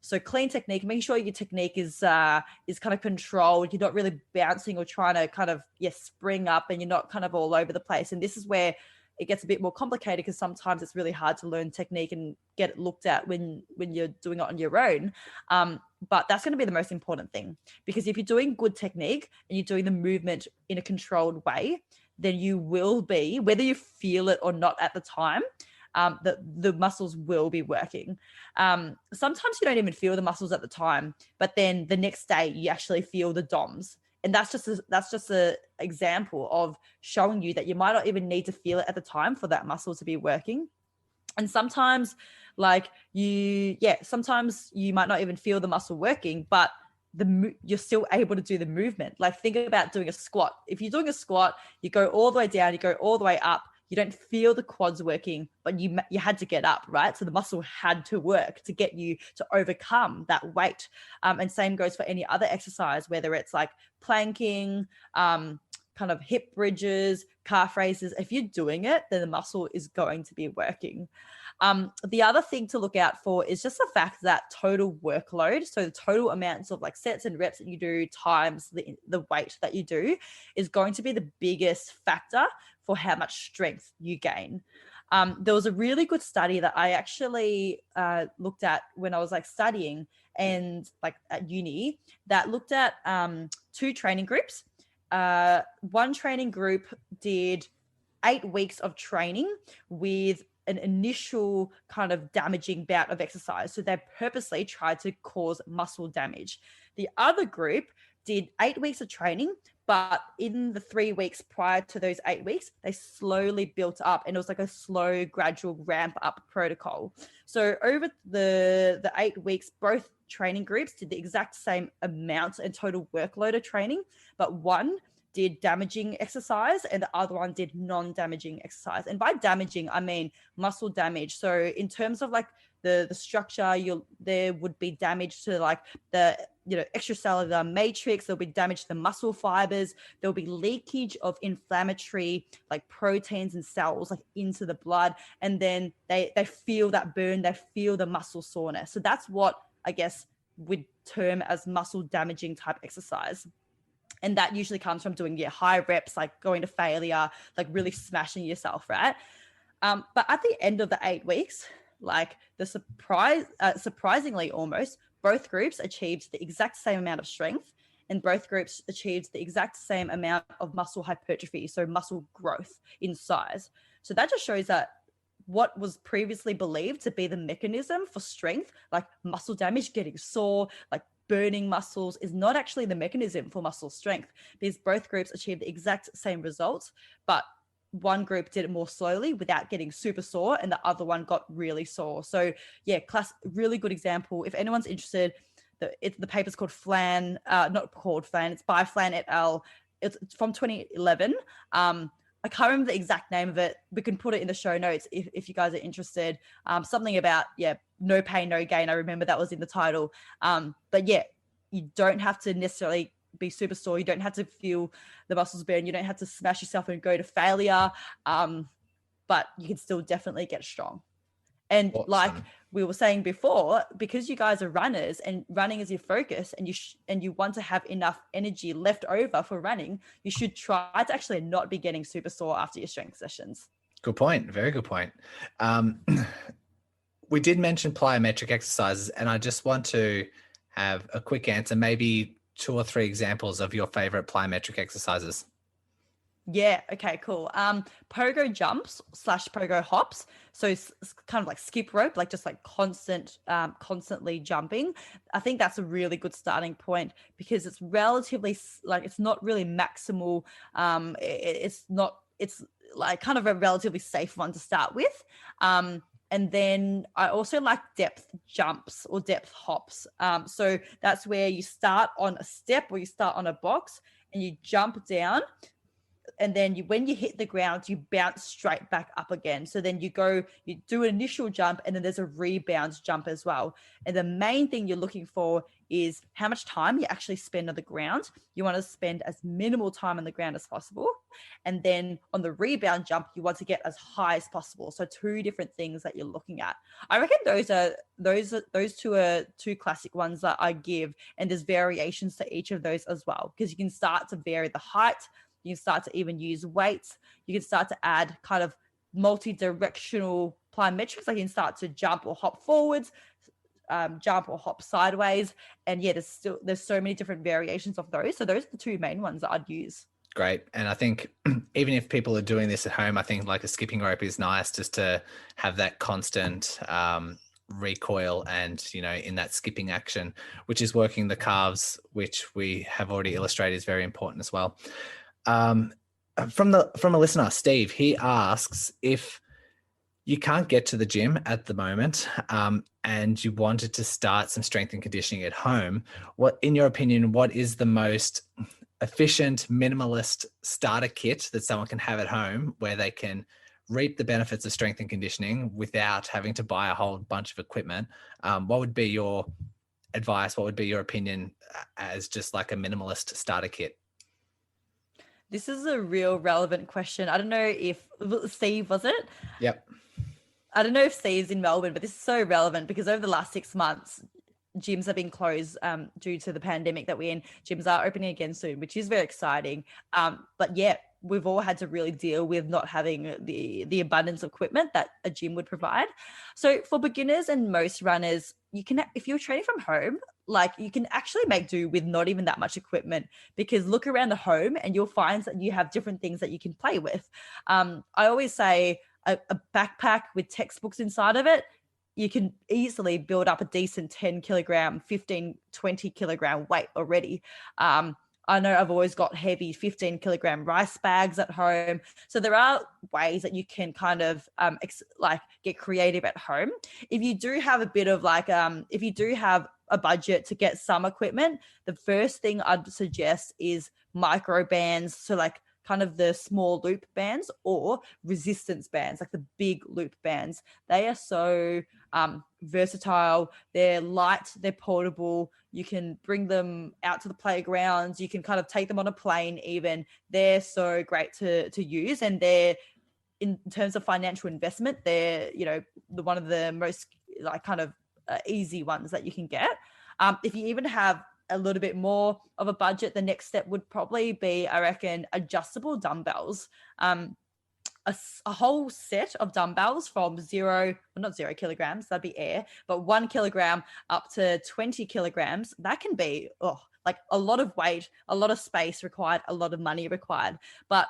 So clean technique, making sure your technique is kind of controlled. You're not really bouncing or trying to kind of spring up, and you're not kind of all over the place. And this is where it gets a bit more complicated because sometimes it's really hard to learn technique and get it looked at when you're doing it on your own. But that's going to be the most important thing, because if you're doing good technique and you're doing the movement in a controlled way, then you will be, whether you feel it or not at the time, the muscles will be working. Sometimes you don't even feel the muscles at the time, but then the next day you actually feel the DOMs. And that's just a example of showing you that you might not even need to feel it at the time for that muscle to be working. And sometimes sometimes you might not even feel the muscle working, but you're still able to do the movement. Like think about doing a squat. If you're doing a squat, you go all the way down, you go all the way up. You don't feel the quads working, but you had to get up, right? So the muscle had to work to get you to overcome that weight. And same goes for any other exercise, whether it's like planking, kind of hip bridges, calf raises. If you're doing it, then the muscle is going to be working. The other thing to look out for is just the fact that total workload, so the total amounts of like sets and reps that you do times the weight that you do, is going to be the biggest factor for how much strength you gain. There was a really good study that I actually looked at when I was like studying and like at uni that looked at 2 training groups. One training group did 8 weeks of training with an initial kind of damaging bout of exercise. So they purposely tried to cause muscle damage. The other group did 8 weeks of training, but in the 3 weeks prior to those 8 weeks, they slowly built up, and it was like a slow, gradual ramp up protocol. So over the 8 weeks, both training groups did the exact same amount and total workload of training, but one did damaging exercise and the other one did non-damaging exercise. And by damaging, I mean muscle damage. So in terms of like the structure, there would be damage to like the extracellular matrix. There'll be damage to the muscle fibers. There'll be leakage of inflammatory like proteins and cells like into the blood. And then they feel that burn, they feel the muscle soreness. So that's what I guess we'd term as muscle damaging type exercise. And that usually comes from doing high reps, like going to failure, like really smashing yourself, right? But at the end of the 8 weeks, like surprisingly almost, both groups achieved the exact same amount of strength, and both groups achieved the exact same amount of muscle hypertrophy, so muscle growth in size. So that just shows that what was previously believed to be the mechanism for strength, like muscle damage, getting sore, like burning muscles, is not actually the mechanism for muscle strength, because both groups achieved the exact same results, but one group did it more slowly without getting super sore, and the other one got really sore. So really good example. If anyone's interested, the paper's called Flan, not called Flan, it's by Flan et al. It's from 2011. I can't remember the exact name of it. We can put it in the show notes if you guys are interested. Something about, no pain, no gain. I remember that was in the title. But you don't have to necessarily be super sore. You don't have to feel the muscles burn. You don't have to smash yourself and go to failure. But you can still definitely get strong. And Awesome. Like we were saying before, because you guys are runners and running is your focus, and you want to have enough energy left over for running, you should try to actually not be getting super sore after your strength sessions. Good point. Very good point. We did mention plyometric exercises, and I just want to have a quick answer, maybe 2 or 3 examples of your favorite plyometric exercises. Yeah. Okay, cool. Pogo jumps / pogo hops. So it's kind of like skip rope, like just like constantly jumping. I think that's a really good starting point because it's relatively it's not really maximal. It's like kind of a relatively safe one to start with. And then I also like depth jumps or depth hops. So that's where you start on a step or you start on a box and you jump down. And then when you hit the ground, you bounce straight back up again. So then you do an initial jump and then there's a rebound jump as well. And the main thing you're looking for is how much time you actually spend on the ground. You want to spend as minimal time on the ground as possible. And then on the rebound jump, you want to get as high as possible. So 2 different things that you're looking at. I reckon those two are 2 classic ones that I give. And there's variations to each of those as well, because you can start to vary the height. You can start to even use weights. You can start to add kind of multi-directional plyometrics. Like you can start to jump or hop forwards, jump or hop sideways. And there's so many different variations of those. So those are the 2 main ones that I'd use. Great. And I think even if people are doing this at home, I think like a skipping rope is nice just to have that constant recoil and, in that skipping action, which is working the calves, which we have already illustrated is very important as well. From a listener, Steve, he asks, if you can't get to the gym at the moment, and you wanted to start some strength and conditioning at home, in your opinion, what is the most efficient, minimalist starter kit that someone can have at home where they can reap the benefits of strength and conditioning without having to buy a whole bunch of equipment? What would be your advice? What would be your opinion as just like a minimalist starter kit? This is a real relevant question. I don't know if Steve, was it? Yep. I don't know if Steve's in Melbourne, but this is so relevant because over the last 6 months, gyms have been closed due to the pandemic that we're in. Gyms are opening again soon, which is very exciting. But yeah, we've all had to really deal with not having the abundance of equipment that a gym would provide. So for beginners and most runners, you can, if you're training from home, like you can actually make do with not even that much equipment, because look around the home and you'll find that you have different things that you can play with. I always say a backpack with textbooks inside of it, you can easily build up a decent 10 kilogram, 15, 20 kilogram weight already. I know I've always got heavy 15 kilogram rice bags at home. So there are ways that you can kind of get creative at home. If you do have a bit of if you do have a budget to get some equipment, the first thing I'd suggest is micro bands. So like kind of the small loop bands or resistance bands, like the big loop bands. They are so versatile. They're light, they're portable. You can bring them out to the playgrounds. You can kind of take them on a plane even. They're so great to use, and they're, in terms of financial investment, they're, one of the most easy ones that you can get. If you even have a little bit more of a budget, the next step would probably be, I reckon, adjustable dumbbells. A whole set of dumbbells from not 0 kilograms, that'd be air, but 1 kilogram up to 20 kilograms. That can be like a lot of weight, a lot of space required, a lot of money required. But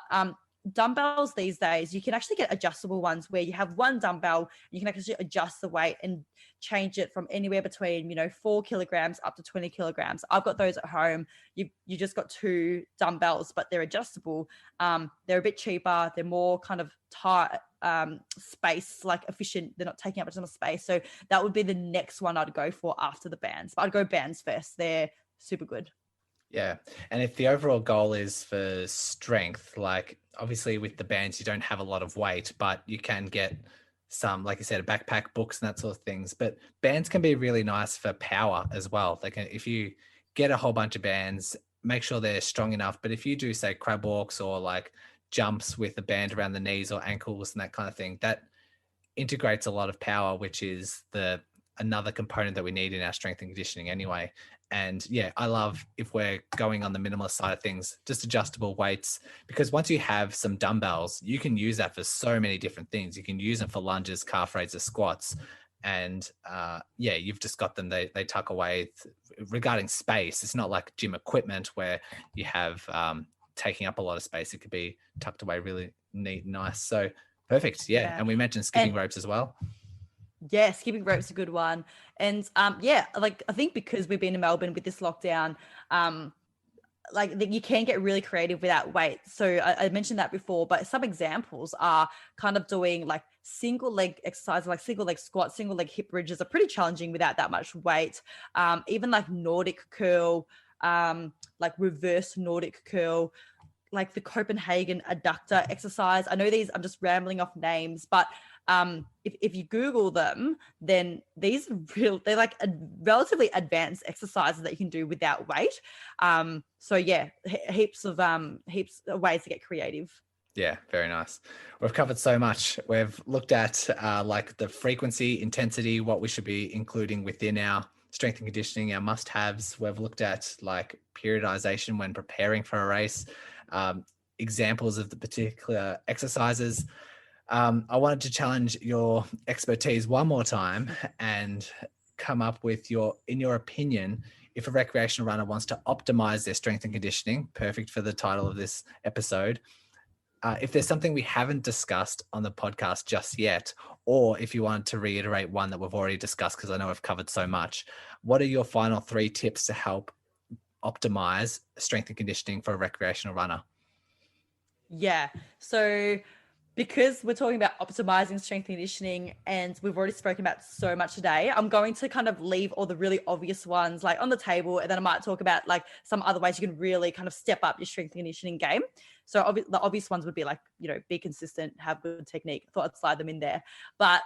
dumbbells these days, you can actually get adjustable ones where you have one dumbbell, you can actually adjust the weight and change it from anywhere between 4 kilograms up to 20 kilograms. I've got those at home. You just got 2 dumbbells, but they're adjustable. They're a bit cheaper, they're more kind of tight, space efficient, they're not taking up a ton of space. So that would be the next one I'd go for after the bands, but I'd go bands first. They're super good. Yeah. And if the overall goal is for strength, like obviously with the bands, you don't have a lot of weight, but you can get some, like you said, a backpack, books and that sort of things. But bands can be really nice for power as well. They can, if you get a whole bunch of bands, make sure they're strong enough. But if you do say crab walks or like jumps with a band around the knees or ankles and that kind of thing, that integrates a lot of power, which is another component that we need in our strength and conditioning anyway. And yeah, I love, if we're going on the minimalist side of things, just adjustable weights, because once you have some dumbbells, you can use that for so many different things. You can use them for lunges, calf raises, squats. And you've just got them, they tuck away. Regarding space, it's not like gym equipment where you have taking up a lot of space. It could be tucked away really neat and nice. So perfect. Yeah. And we mentioned skipping ropes as well. Yeah, skipping rope's a good one. And I think because we've been in Melbourne with this lockdown, you can get really creative without weight. So I mentioned that before, but some examples are kind of doing like single leg exercise, like single leg squats, single leg hip bridges are pretty challenging without that much weight. Even like Nordic curl, like reverse Nordic curl, like the Copenhagen adductor exercise. I know these, I'm just rambling off names, but if you Google them, then these are they're like relatively advanced exercises that you can do without weight. So yeah, heaps of ways to get creative. Yeah, very nice. We've covered so much. We've looked at like the frequency, intensity, what we should be including within our strength and conditioning, our must-haves. We've looked at like periodization when preparing for a race, examples of the particular exercises. I wanted to challenge your expertise one more time and come up with in your opinion, if a recreational runner wants to optimize their strength and conditioning, perfect for the title of this episode, if there's something we haven't discussed on the podcast just yet, or if you want to reiterate one that we've already discussed, because I know I've covered so much, what are your final 3 tips to help optimize strength and conditioning for a recreational runner? Yeah. So because we're talking about optimizing strength and conditioning and we've already spoken about so much today, I'm going to kind of leave all the really obvious ones like on the table. And then I might talk about like some other ways you can really kind of step up your strength and conditioning game. So the obvious ones would be like, be consistent, have good technique. I thought I'd slide them in there. But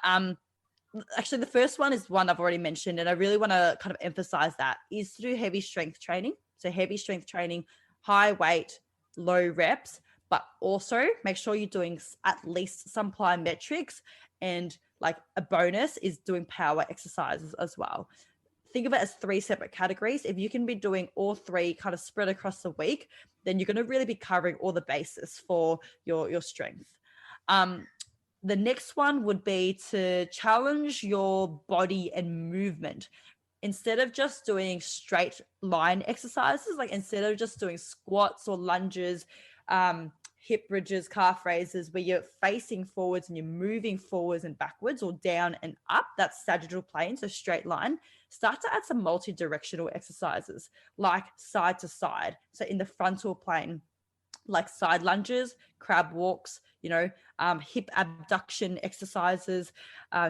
actually the first one is one I've already mentioned. And I really want to kind of emphasize that is to do heavy strength training. So heavy strength training, high weight, low reps, but also make sure you're doing at least some plyometrics, and like a bonus is doing power exercises as well. Think of it as 3 separate categories. If you can be doing all 3 kind of spread across the week, then you're going to really be covering all the bases for your strength. The next one would be to challenge your body and movement. Instead of just doing straight line exercises, like instead of just doing squats or lunges, hip bridges, calf raises, where you're facing forwards and you're moving forwards and backwards or down and up, that's sagittal plane, so straight line. Start to add some multi-directional exercises like side to side. So in the frontal plane, like side lunges, crab walks, hip abduction exercises,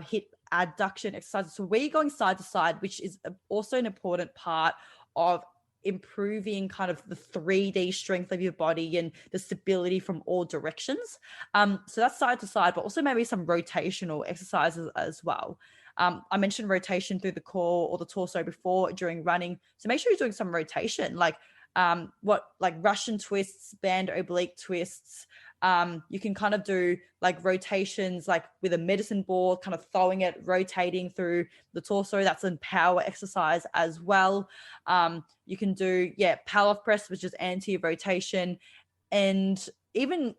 hip adduction exercises. So where you're going side to side, which is also an important part of improving kind of the 3D strength of your body and the stability from all directions. So that's side to side, but also maybe some rotational exercises as well. I mentioned rotation through the core or the torso before during running. So make sure you're doing some rotation, like Russian twists, band oblique twists. You can kind of do like rotations, like with a medicine ball, kind of throwing it, rotating through the torso. That's a power exercise as well. You can do, power press, which is anti-rotation, and even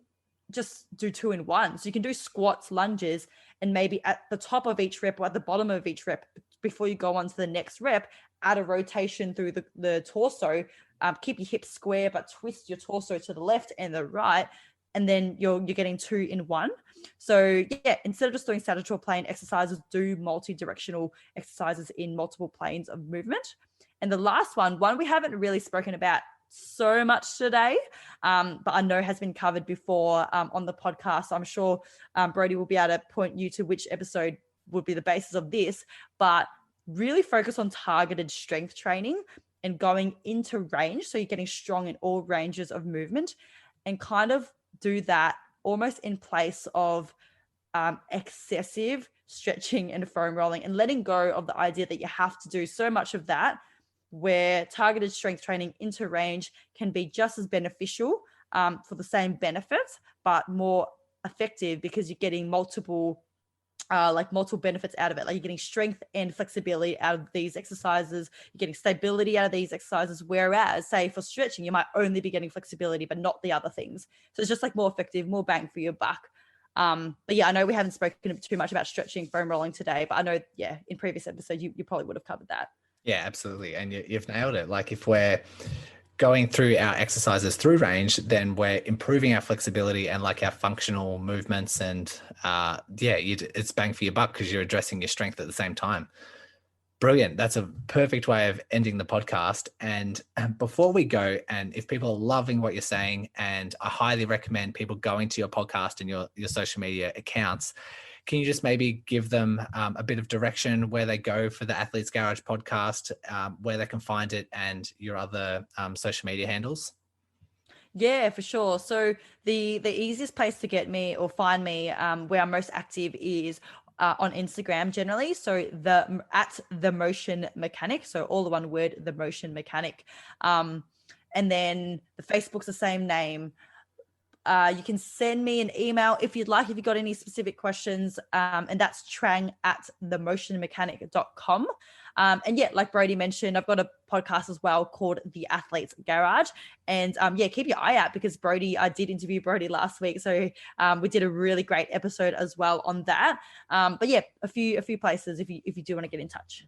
just do 2 in 1. So you can do squats, lunges, and maybe at the top of each rep or at the bottom of each rep, before you go on to the next rep, add a rotation through the torso. Keep your hips square, but twist your torso to the left and the right, and then you're getting 2 in 1. So instead of just doing sagittal plane exercises, do multi-directional exercises in multiple planes of movement. And the last one we haven't really spoken about so much today, but I know has been covered before on the podcast. I'm sure Brodie will be able to point you to which episode would be the basis of this, but really focus on targeted strength training and going into range. So you're getting strong in all ranges of movement, and kind of do that almost in place of excessive stretching and foam rolling, and letting go of the idea that you have to do so much of that, where targeted strength training into range can be just as beneficial for the same benefits, but more effective because you're getting multiple benefits out of it. Like you're getting strength and flexibility out of these exercises. You're getting stability out of these exercises. Whereas, say, for stretching, you might only be getting flexibility, but not the other things. So it's just like more effective, more bang for your buck. But I know we haven't spoken too much about stretching, foam rolling today, but I know, in previous episodes, you probably would have covered that. Yeah, absolutely. And you've nailed it. Like if we're going through our exercises through range, then we're improving our flexibility and like our functional movements, and it's bang for your buck because you're addressing your strength at the same time. Brilliant. That's a perfect way of ending the podcast. And before we go, and if people are loving what you're saying, and I highly recommend people going to your podcast and your social media accounts, can you just maybe give them a bit of direction where they go for the Athletes Garage podcast, where they can find it, and your other social media handles? Yeah, for sure. So the easiest place to get me or find me, where I'm most active, is on Instagram generally. So at the Motion Mechanic. So all the one word, the Motion Mechanic. And then the Facebook's the same name. You can send me an email if you'd like, if you got any specific questions. And that's trang@themotionmechanic.com. And like Brodie mentioned, I've got a podcast as well called The Athletes Garage. And keep your eye out, because I did interview Brodie last week. So we did a really great episode as well on that. A few places if you do want to get in touch.